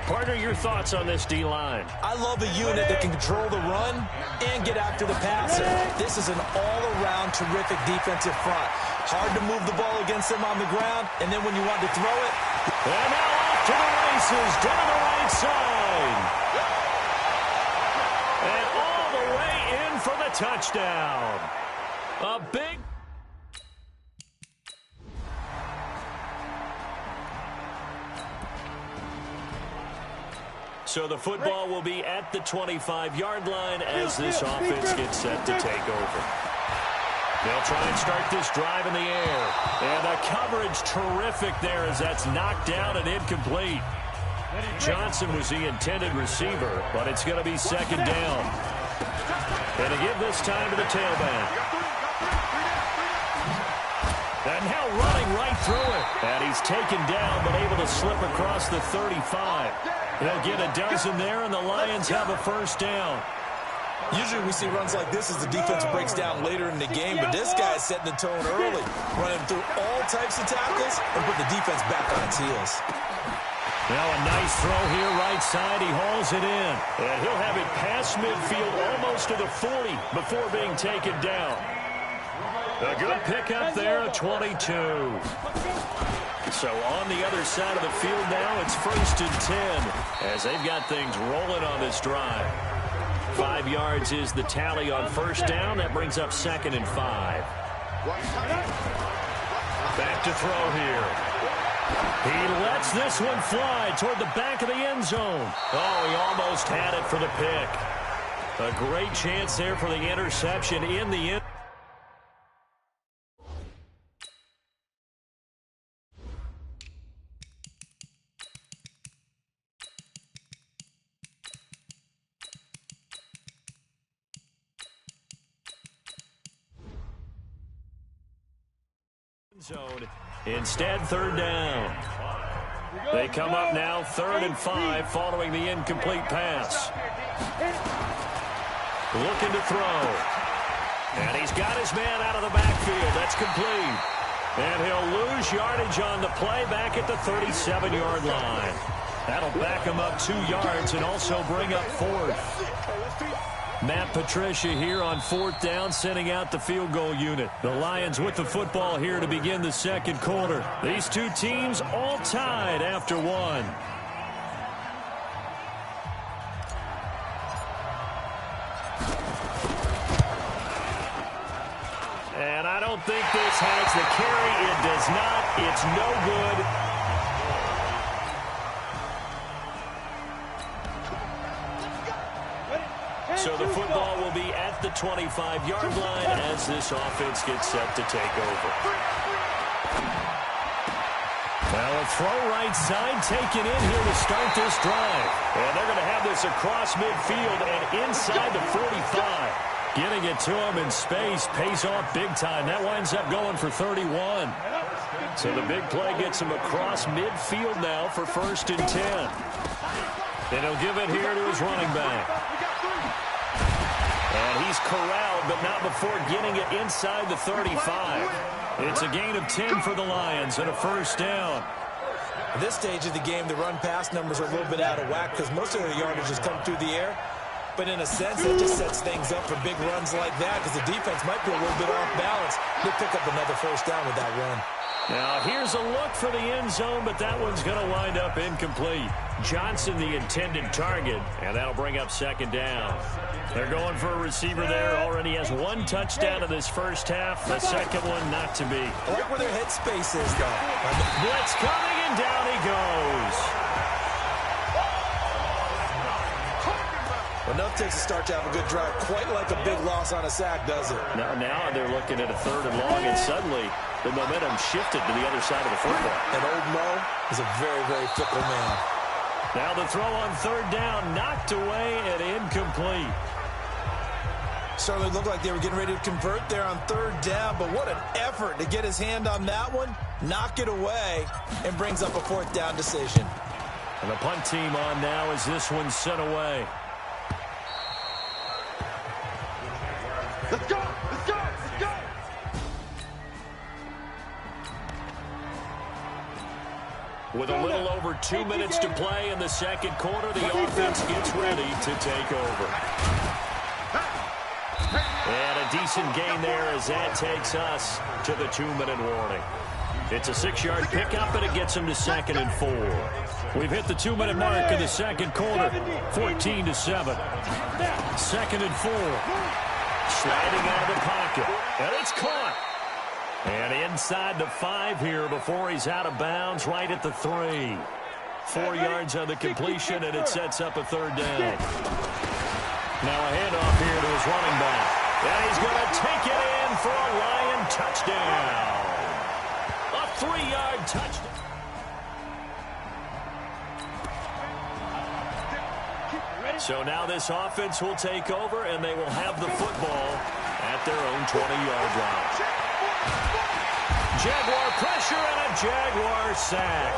Partner, your thoughts on this D-line? I love a unit that can control the run and get after the passer. This is an all-around terrific defensive front. Hard to move the ball against them on the ground, and then when you want to throw it. And now off to the races, down the right side. And all the way in for the touchdown. A big... So the football will be at the 25-yard line as this offense gets set to take over. They'll try and start this drive in the air. And the coverage terrific there as that's knocked down and incomplete. Johnson was the intended receiver, but it's going to be 2nd down. And to give this time to the tailback. And now running right through it. And he's taken down, but able to slip across the 35. They'll get a dozen there, and the Lions have a first down. Usually we see runs like this as the defense breaks down later in the game, but this guy is setting the tone early, running through all types of tackles and putting the defense back on its heels. Now a nice throw here, right side. He hauls it in. And he'll have it past midfield almost to the 40 before being taken down. A good pickup there, a 22. So on the other side of the field now, it's 1st and 10 as they've got things rolling on this drive. 5 yards is the tally on first down. That brings up 2nd and 5. Back to throw here. He lets this one fly toward the back of the end zone. Oh, he almost had it for the pick. A great chance there for the interception in the end. Zone. Instead, 3rd down. They come up now 3rd and 5 following the incomplete pass. Looking to throw. And he's got his man out of the backfield. That's complete. And he'll lose yardage on the play back at the 37-yard line. That'll back him up 2 yards and also bring up 4th. Matt Patricia here on 4th down, sending out the field goal unit. The Lions with the football here to begin the 2nd quarter. These two teams all tied after 1. And I don't think this has the carry. It does not. It's no good. So the football will be at the 25-yard line as this offense gets set to take over. Well, a throw right side taken in here to start this drive. And they're going to have this across midfield and inside the 45. Getting it to him in space pays off big time. That winds up going for 31. So the big play gets him across midfield now for 1st and 10. And he'll give it here to his running back. And he's corralled, but not before getting it inside the 35. It's a gain of 10 for the Lions and a 1st down. At this stage of the game, the run-pass numbers are a little bit out of whack because most of their yardage has come through the air. But in a sense, it just sets things up for big runs like that because the defense might be a little bit off balance. They'll pick up another 1st down with that run. Now, here's a look for the end zone, but that one's going to wind up incomplete. Johnson, the intended target, and that'll bring up 2nd down. They're going for a receiver there. Already has 1 touchdown in this 1st half. The 2nd one not to be. I like where their headspace is, though. Blitz coming, and down he goes. Enough takes a start to have a good drive. Quite like a big loss on a sack, does it? Now they're looking at a 3rd and long, and suddenly the momentum shifted to the other side of the football. And old Mo is a very, very fickle man. Now the throw on 3rd down, knocked away and incomplete. Certainly looked like they were getting ready to convert there on 3rd down, but what an effort to get his hand on that one, knock it away, and brings up a 4th down decision. And the punt team on now as this one's sent away. Let's go! Let's go! Let's go! With a little over 2 minutes to play in the 2nd quarter, the offense gets ready to take over. And a decent gain there as that takes us to the 2-minute warning. It's a 6-yard pickup, and it gets them to 2nd and 4. We've hit the 2-minute mark in the 2nd quarter, 14-7. 2nd and 4. Sliding out of the pocket, and it's caught. And inside the 5 here before he's out of bounds, right at the 3. 4 yards on the completion, and it sets up a 3rd down. Now a handoff here to his running back. And he's going to take it in for a Lion touchdown. A 3-yard touchdown. So now this offense will take over, and they will have the football at their own 20-yard line. Jaguar pressure and a Jaguar sack.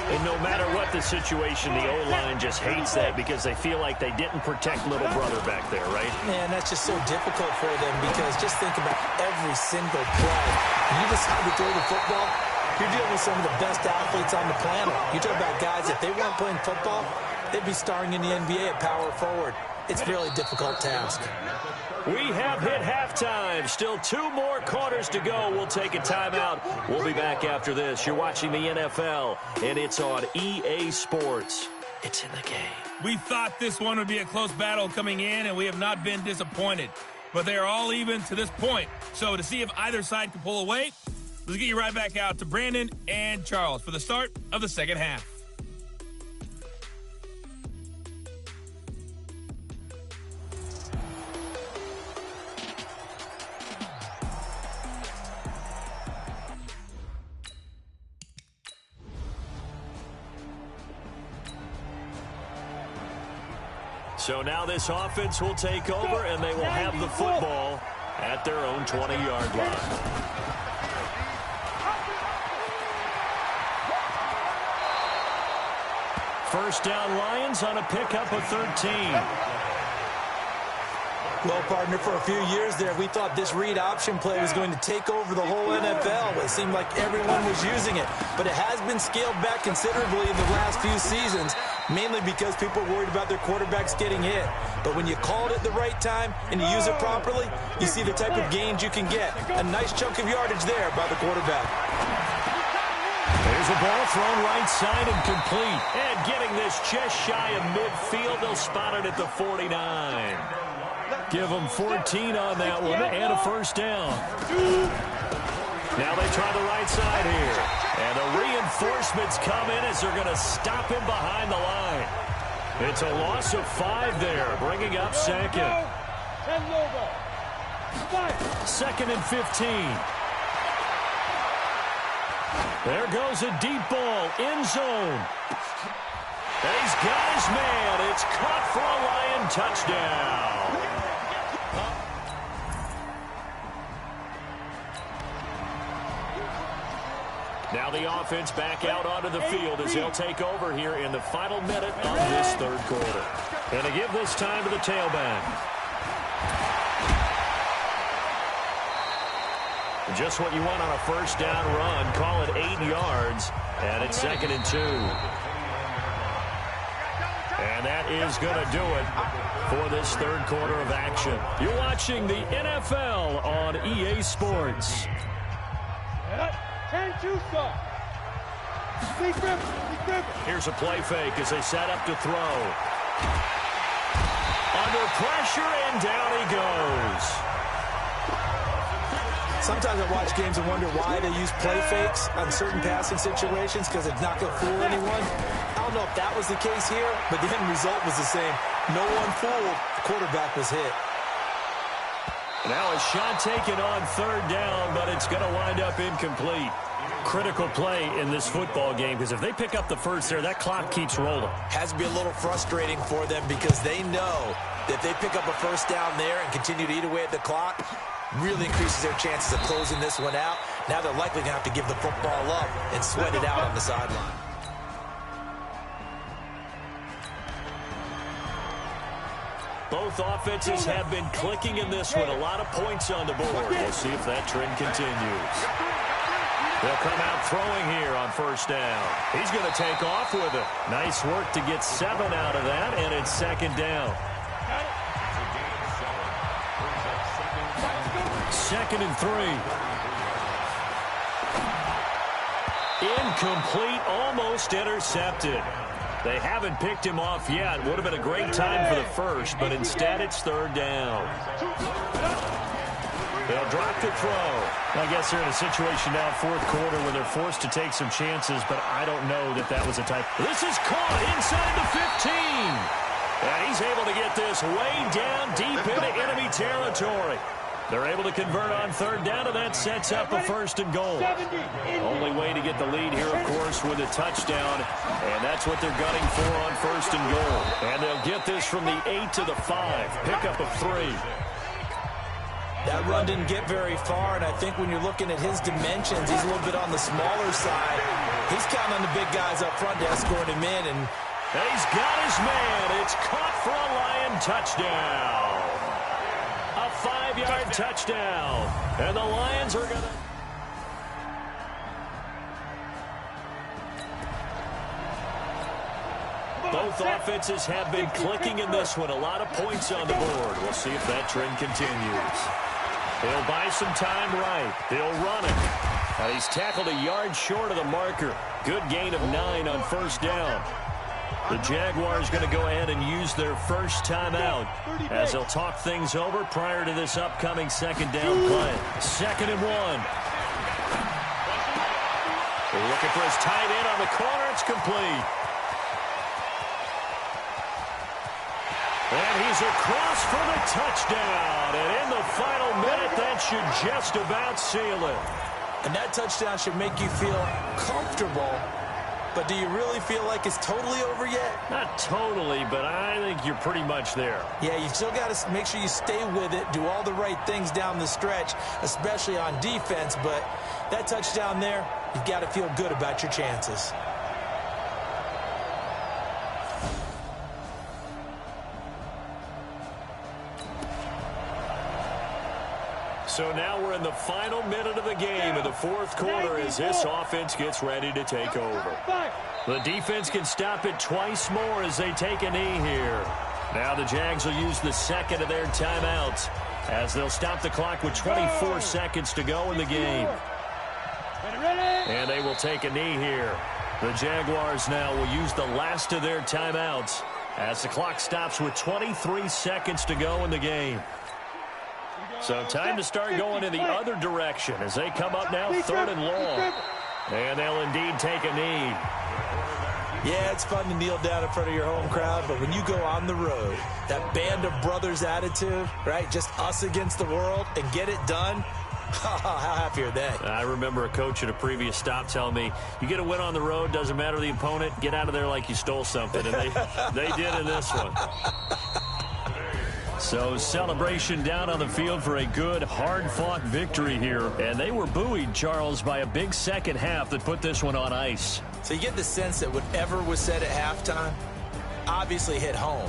And no matter what the situation, the O-line just hates that because they feel like they didn't protect little brother back there, right? Man, that's just so difficult for them because just think about every single play. When you decide to throw the football, you're dealing with some of the best athletes on the planet. You talk about guys, if they weren't playing football, they'd be starring in the NBA at power forward. It's a really difficult task. We have hit halftime. Still 2 more quarters to go. We'll take a timeout. We'll be back after this. You're watching the NFL, and it's on EA Sports. It's in the game. We thought this one would be a close battle coming in, and we have not been disappointed. But they are all even to this point. So to see if either side can pull away, let's get you right back out to Brandon and Charles for the start of the 2nd half. So now this offense will take over, and they will have the football at their own 20-yard line. First down Lions on a pickup of 13. Well, partner, for a few years there, we thought this read option play was going to take over the whole NFL. It seemed like everyone was using it, but it has been scaled back considerably in the last few seasons, mainly because people are worried about their quarterbacks getting hit. But when you call it at the right time and you use it properly, you see the type of gains you can get. A nice chunk of yardage there by the quarterback. There's a ball thrown right side and complete. And getting this just shy of midfield, they'll spot it at the 49. Give them 14 on that one and a first down. Now they try the right side here. And the reinforcements come in as they're going to stop him behind the line. It's a loss of 5 there, bringing up 2nd. 2nd and 15. There goes a deep ball, end zone. And he's got his man. It's caught for a Lion touchdown. Now the offense back out onto the field as they'll take over here in the final minute of this third quarter. And to give this time to the tailback. Just what you want on a first down run. Call it 8 yards. And it's 2nd and 2. And that is going to do it for this third quarter of action. You're watching the NFL on EA Sports. 10-2 start. Here's a play fake as they set up to throw. Under pressure, and down he goes. Sometimes I watch games and wonder why they use play fakes on certain passing situations, because it's not going to fool anyone. I don't know if that was the case here, but the end result was the same. No one fooled. The quarterback was hit. Now a shot taken on third down, but it's going to wind up incomplete. Critical play in this football game, because if they pick up the first there, that clock keeps rolling. Has to be a little frustrating for them, because they know that if they pick up a first down there and continue to eat away at the clock, really increases their chances of closing this one out. Now they're likely going to have to give the football up and sweat it out on the sideline. Both offenses have been clicking in this one. A lot of points on the board. We'll see if that trend continues. They'll come out throwing here on first down. He's going to take off with it. Nice work to get 7 out of that, and it's 2nd down. 2nd and 3. Incomplete, almost intercepted. They haven't picked him off yet. Would have been a great time for the first, but instead it's 3rd down. They'll drop the throw. I guess they're in a situation now, 4th quarter, where they're forced to take some chances, but I don't know that that was a type. This is caught inside the 15. And he's able to get this way down deep into enemy territory. They're able to convert on 3rd down, and that sets up a 1st and goal. Only way to get the lead here, of course, with a touchdown, and that's what they're gunning for on 1st and goal. And they'll get this from the 8 to the 5. Pickup of 3. That run didn't get very far, and I think when you're looking at his dimensions, he's a little bit on the smaller side. He's counting on the big guys up front to escort him in, and he's got his man. It's caught for a Lion touchdown. A 5-yard touchdown. And the Lions are going to... Both offenses have been clicking in this one. A lot of points on the board. We'll see if that trend continues. He'll buy some time right. He'll run it. Now he's tackled a yard short of the marker. Good gain of 9 on 1st down. The Jaguars going to go ahead and use their first timeout as they'll talk things over prior to this upcoming 2nd down play. 2nd and 1. They're looking for his tight end on the corner. It's complete. And he's across for the touchdown. And in the final minute, that should just about seal it. And that touchdown should make you feel comfortable. But do you really feel like it's totally over yet? Not totally, but I think you're pretty much there. Yeah, you still got to make sure you stay with it, do all the right things down the stretch, especially on defense. But that touchdown there, you've got to feel good about your chances. So now we're in the final minute of the game in the 4th quarter as this offense gets ready to take over. The defense can stop it twice more as they take a knee here. Now the Jags will use the 2nd of their timeouts as they'll stop the clock with 24 seconds to go in the game. And they will take a knee here. The Jaguars now will use the last of their timeouts as the clock stops with 23 seconds to go in the game. So time to start going in the other direction as they come up now 3rd and long. And they'll indeed take a knee. Yeah, it's fun to kneel down in front of your home crowd, but when you go on the road, that band of brothers attitude, right, just us against the world, and get it done, how happy are they? I remember a coach at a previous stop telling me, you get a win on the road, doesn't matter the opponent, get out of there like you stole something. And they did in this one. So celebration down on the field for a good, hard-fought victory here. And they were buoyed, Charles, by a big second half that put this one on ice. So you get the sense that whatever was said at halftime obviously hit home.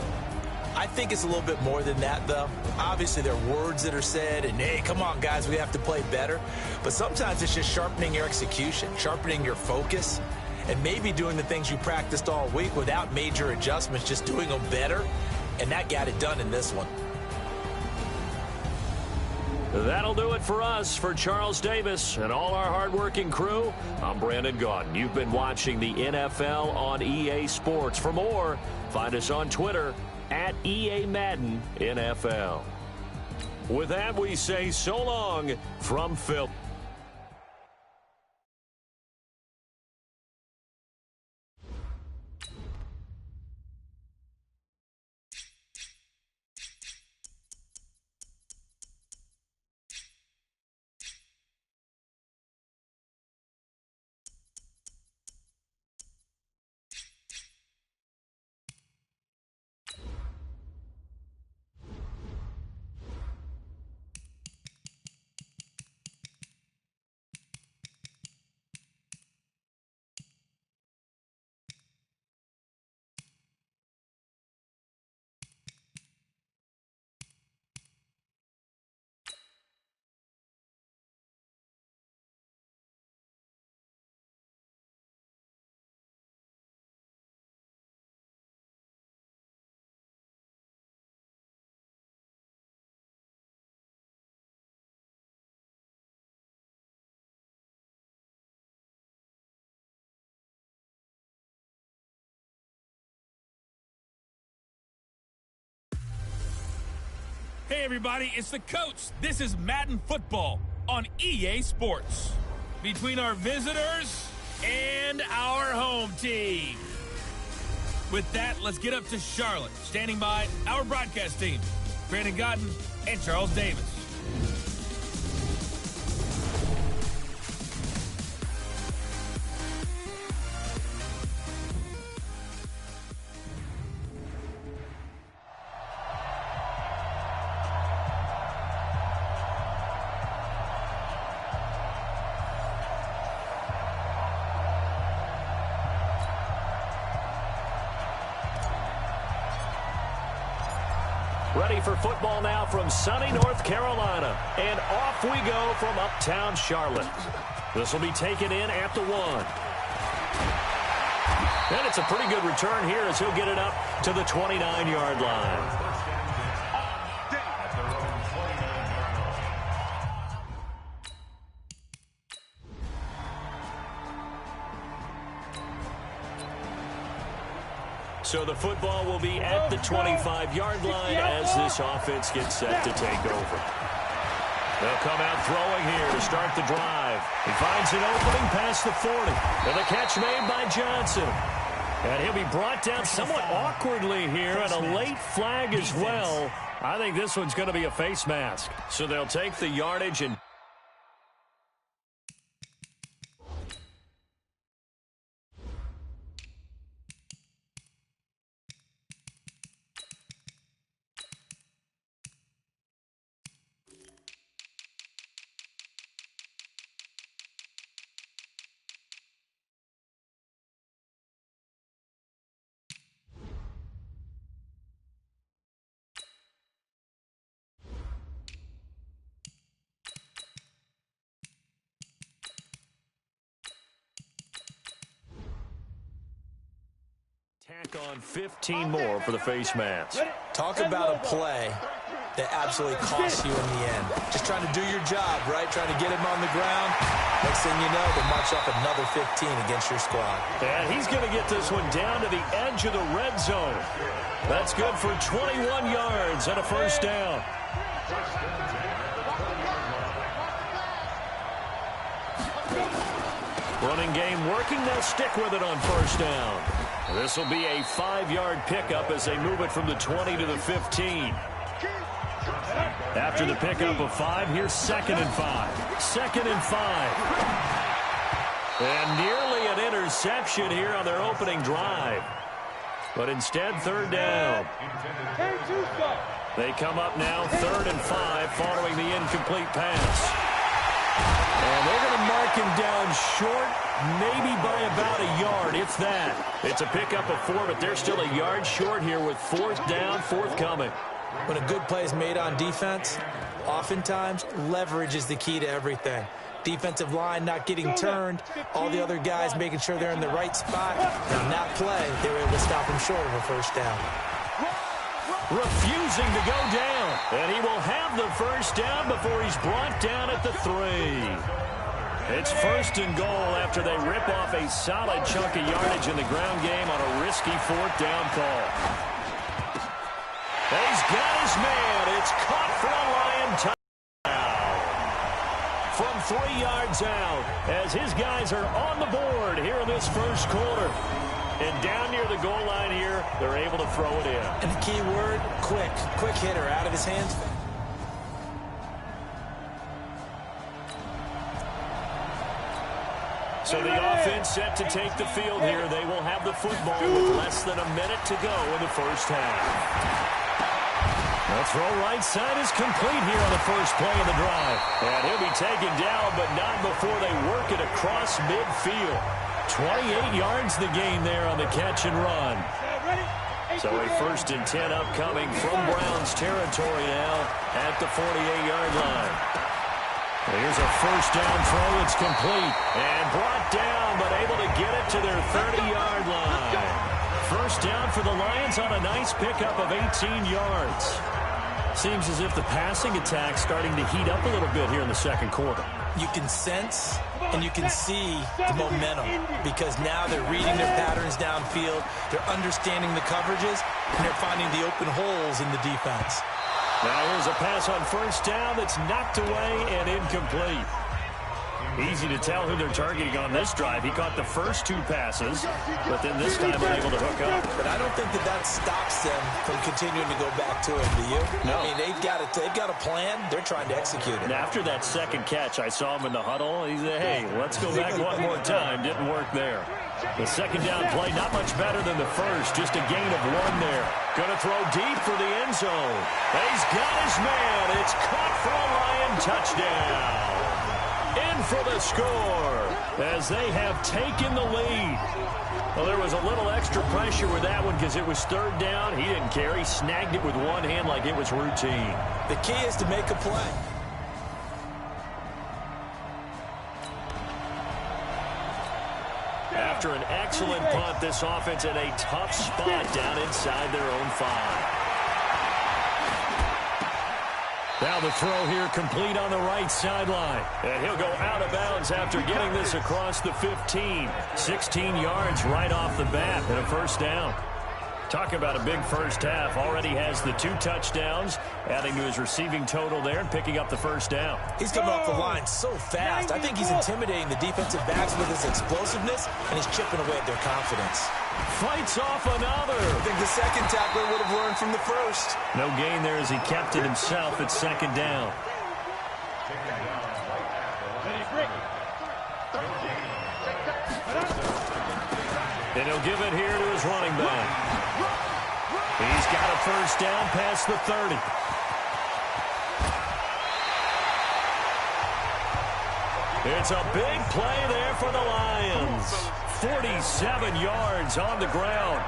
I think it's a little bit more than that, though. Obviously, there are words that are said, and, hey, come on, guys, we have to play better. But sometimes it's just sharpening your execution, sharpening your focus, and maybe doing the things you practiced all week without major adjustments, just doing them better. And that got it done in this one. That'll do it for us. For Charles Davis and all our hardworking crew, I'm Brandon Gaudin. You've been watching the NFL on EA Sports. For more, find us on Twitter at EA Madden NFL. With that, we say so long from Phil. Hey, everybody, it's the coach. This is Madden Football on EA Sports. Between our visitors and our home team. With that, let's get up to Charlotte. Standing by, our broadcast team, Brandon Gaudin and Charles Davis. Ready for football now from sunny North Carolina. And off we go from uptown Charlotte. This will be taken in at the 1. And it's a pretty good return here as he'll get it up to the 29-yard line. So the football will be at the 25-yard line as this offense gets set to take over. They'll come out throwing here to start the drive. He finds an opening past the 40. And the catch made by Johnson. And he'll be brought down somewhat awkwardly here, and a late flag as well. I think this one's going to be a face mask. So they'll take the yardage and tack on 15 more for the face mask. Talk about a play that absolutely costs you in the end. Just trying to do your job, right? Trying to get him on the ground. Next thing you know, they march off another 15 against your squad. And he's going to get this one down to the edge of the red zone. That's good for 21 yards and a first down. Running game working. They'll stick with it on first down. This will be a 5-yard pickup as they move it from the 20 to the 15. After the pickup of 5, here's 2nd and 5. 2nd and 5. And nearly an interception here on their opening drive. But instead, 3rd down. They come up now 3rd and 5 following the incomplete pass. And they're going to mark him down short, maybe by about a yard, if that. It's a pickup of 4, but they're still a yard short here with 4th down, forthcoming. When a good play is made on defense, oftentimes leverage is the key to everything. Defensive line not getting turned, all the other guys making sure they're in the right spot. On that play, they were able to stop him short of a first down. Refusing to go down. And he will have the first down before he's brought down at the 3. It's 1st and goal after they rip off a solid chunk of yardage in the ground game on a risky 4th down call. He's got his man. It's caught for a Lion touchdown. From 3 yards out as his guys are on the board here in this first quarter. And down near the goal line here, they're able to throw it in. And the key word, quick. Quick hitter out of his hands. So the offense set to take the field here. They will have the football with less than a minute to go in the first half. The throw right side is complete here on the first play of the drive. And he'll be taken down, but not before they work it across midfield. 28 yards the gain there on the catch and run. So a 1st and 10 upcoming from Browns territory now at the 48-yard line. Here's a first down throw. It's complete and brought down, but able to get it to their 30-yard line. First down for the Lions on a nice pickup of 18 yards. Seems as if the passing attack's starting to heat up a little bit here in the second quarter. You can sense and you can see the momentum because now they're reading their patterns downfield, they're understanding the coverages, and they're finding the open holes in the defense. Now here's a pass on first down that's knocked away and incomplete. Easy to tell who they're targeting on this drive. He caught the first 2 passes, but then this time unable to hook up. But I don't think that stops them from continuing to go back to it, do you? No. I mean, they've got a plan. They're trying to execute it. And after that second catch, I saw him in the huddle. He said, hey, let's go back one more time. Didn't work there. The second down play, not much better than the first. Just a gain of 1 there. Going to throw deep for the end zone. He's got his man. It's caught for a Lion touchdown. In for the score as they have taken the lead. Well, there was a little extra pressure with that one because it was 3rd down. He didn't care. He snagged it with one hand like it was routine. The key is to make a play. After an excellent punt, this offense in a tough spot down inside their own 5. Now the throw here complete on the right sideline. And he'll go out of bounds after getting this across the 15. 16 yards right off the bat and a first down. Talk about a big first half. Already has the 2 touchdowns, adding to his receiving total there and picking up the first down. He's coming off the line so fast. I think he's intimidating the defensive backs with his explosiveness, and he's chipping away at their confidence. Fights off another. I think the second tackler would have learned from the first. No gain there as he kept it himself at 2nd down. And he'll give it here to his running back. He's got a first down past the 30. It's a big play there for the Lions. 47 yards on the ground.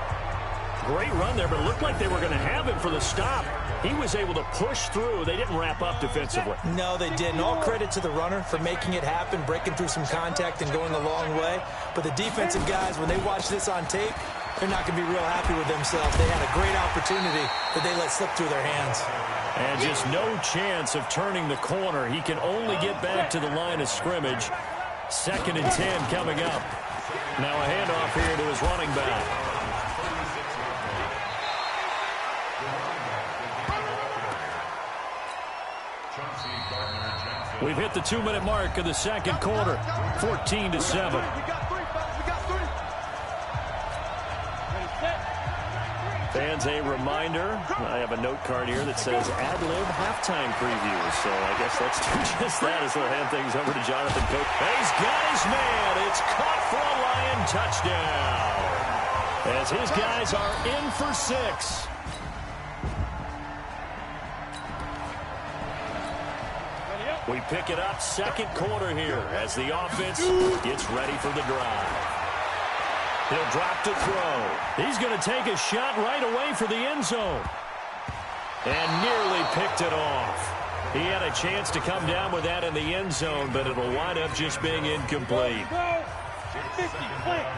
Great run there, but it looked like they were going to have him for the stop. He was able to push through. They didn't wrap up defensively. No, they didn't. All credit to the runner for making it happen, breaking through some contact and going a long way. But the defensive guys, when they watch this on tape, they're not going to be real happy with themselves. They had a great opportunity that they let slip through their hands. And just no chance of turning the corner. He can only get back to the line of scrimmage. 2nd and 10 coming up. Now a handoff here to his running back. We've hit the 2-minute mark of the second quarter. 14-7. Fans, a reminder, I have a note card here that says ad-lib halftime preview. So I guess let's do just that as we'll hand things over to Jonathan Cook. He's got his man. It's caught for a Lion touchdown. As his guys are in for 6. We pick it up second quarter here as the offense gets ready for the drive. He'll drop to throw. He's going to take a shot right away for the end zone. And nearly picked it off. He had a chance to come down with that in the end zone, but it'll wind up just being incomplete.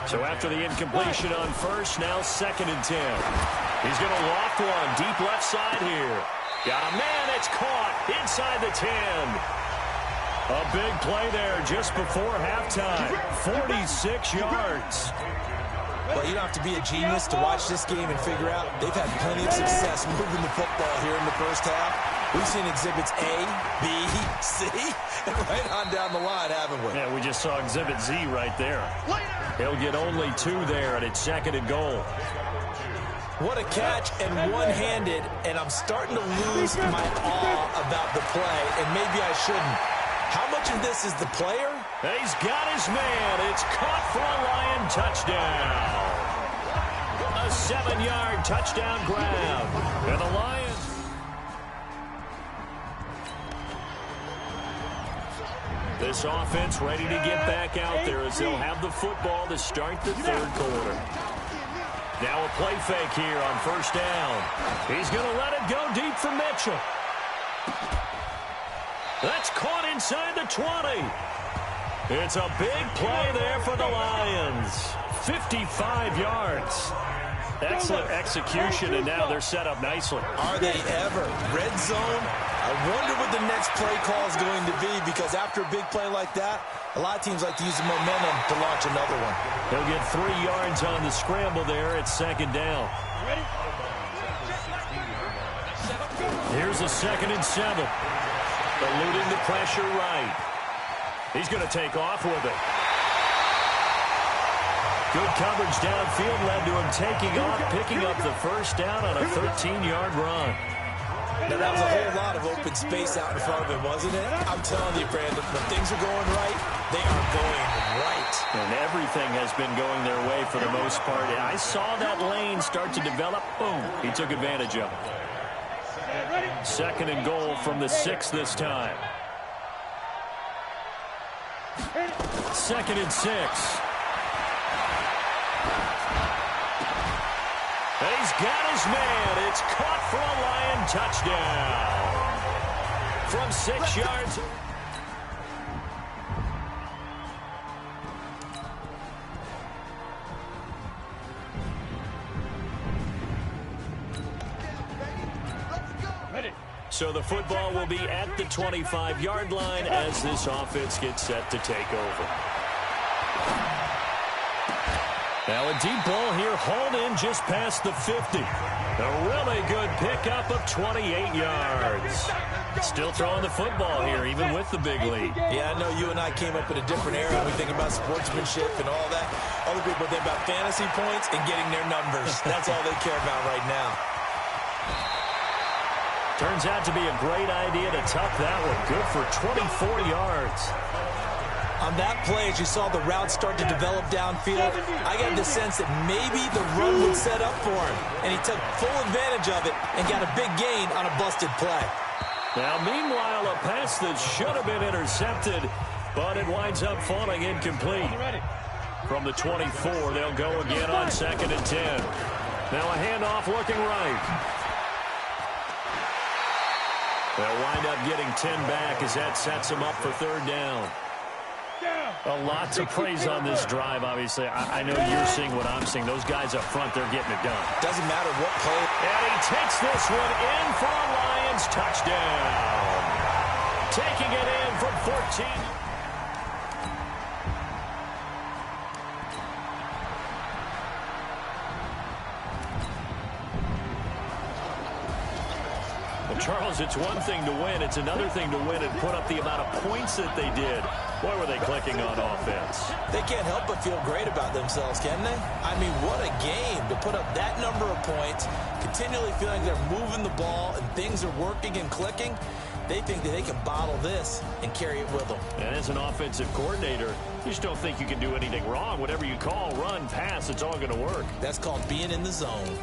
So after the incompletion on first, now 2nd and 10. He's going to loft one deep left side here. Got a man, it's caught inside the 10. A big play there just before halftime. 46 yards. Well, you don't have to be a genius to watch this game and figure out they've had plenty of success moving the football here in the first half. We've seen exhibits A, B, C, and right on down the line, haven't we? Yeah, we just saw exhibit Z right there. He'll get only 2 there, and it's 2nd and goal. What a catch, and one-handed, and I'm starting to lose my awe about the play, and maybe I shouldn't. How much of this is the player? He's got his man. It's caught for a Lion touchdown. A 7-yard touchdown grab. And the Lions. This offense ready to get back out there as they'll have the football to start the third quarter. Now a play fake here on first down. He's going to let it go deep for Mitchell. That's caught inside the 20. It's a big play there for the Lions. 55 yards. Excellent execution, and now they're set up nicely. Are they ever? Red zone? I wonder what the next play call is going to be, because after a big play like that, a lot of teams like to use the momentum to launch another one. He'll get 3 yards on the scramble there. It's 2nd down. Ready? Here's a 2nd and 7. Eluding the pressure right. He's going to take off with it. Good coverage downfield led to him taking off, picking up the first down on a 13-yard run. Now, that was a whole lot of open space out in front of him, wasn't it? I'm telling you, Brandon, when things are going right, they are going right. And everything has been going their way for the most part. And I saw that lane start to develop. Boom. He took advantage of it. 2nd and goal from the 6 this time. 2nd and 6. He's got his man. It's caught for a Lion touchdown. From 6 yards. So the football will be at the 25-yard line as this offense gets set to take over. Now a deep ball here, hauled in just past the 50. A really good pickup of 28 yards. Still throwing the football here, even with the big lead. Yeah, I know you and I came up in a different era when we think about sportsmanship and all that. Other people think about fantasy points and getting their numbers. That's all they care about right now. Turns out to be a great idea to tuck that one. Good for 24 yards. On that play, as you saw the route start to develop downfield, I got the sense that maybe the run would set up for him. And he took full advantage of it and got a big gain on a busted play. Now, meanwhile, a pass that should have been intercepted, but it winds up falling incomplete. From the 24, they'll go again on 2nd and 10. Now a handoff looking right. They'll wind up getting 10 back as that sets them up for 3rd down. A lot to praise on this drive, obviously. I know you're seeing what I'm seeing. Those guys up front, they're getting it done. Doesn't matter what play. And he takes this one in for a Lions touchdown. Taking it in from 14. Charles, it's one thing to win. It's another thing to win and put up the amount of points that they did. Boy, were they clicking on offense. They can't help but feel great about themselves, can they? I mean, what a game to put up that number of points, continually feeling they're moving the ball and things are working and clicking. They think that they can bottle this and carry it with them. And as an offensive coordinator, you just don't think you can do anything wrong. Whatever you call, run, pass, it's all going to work. That's called being in the zone.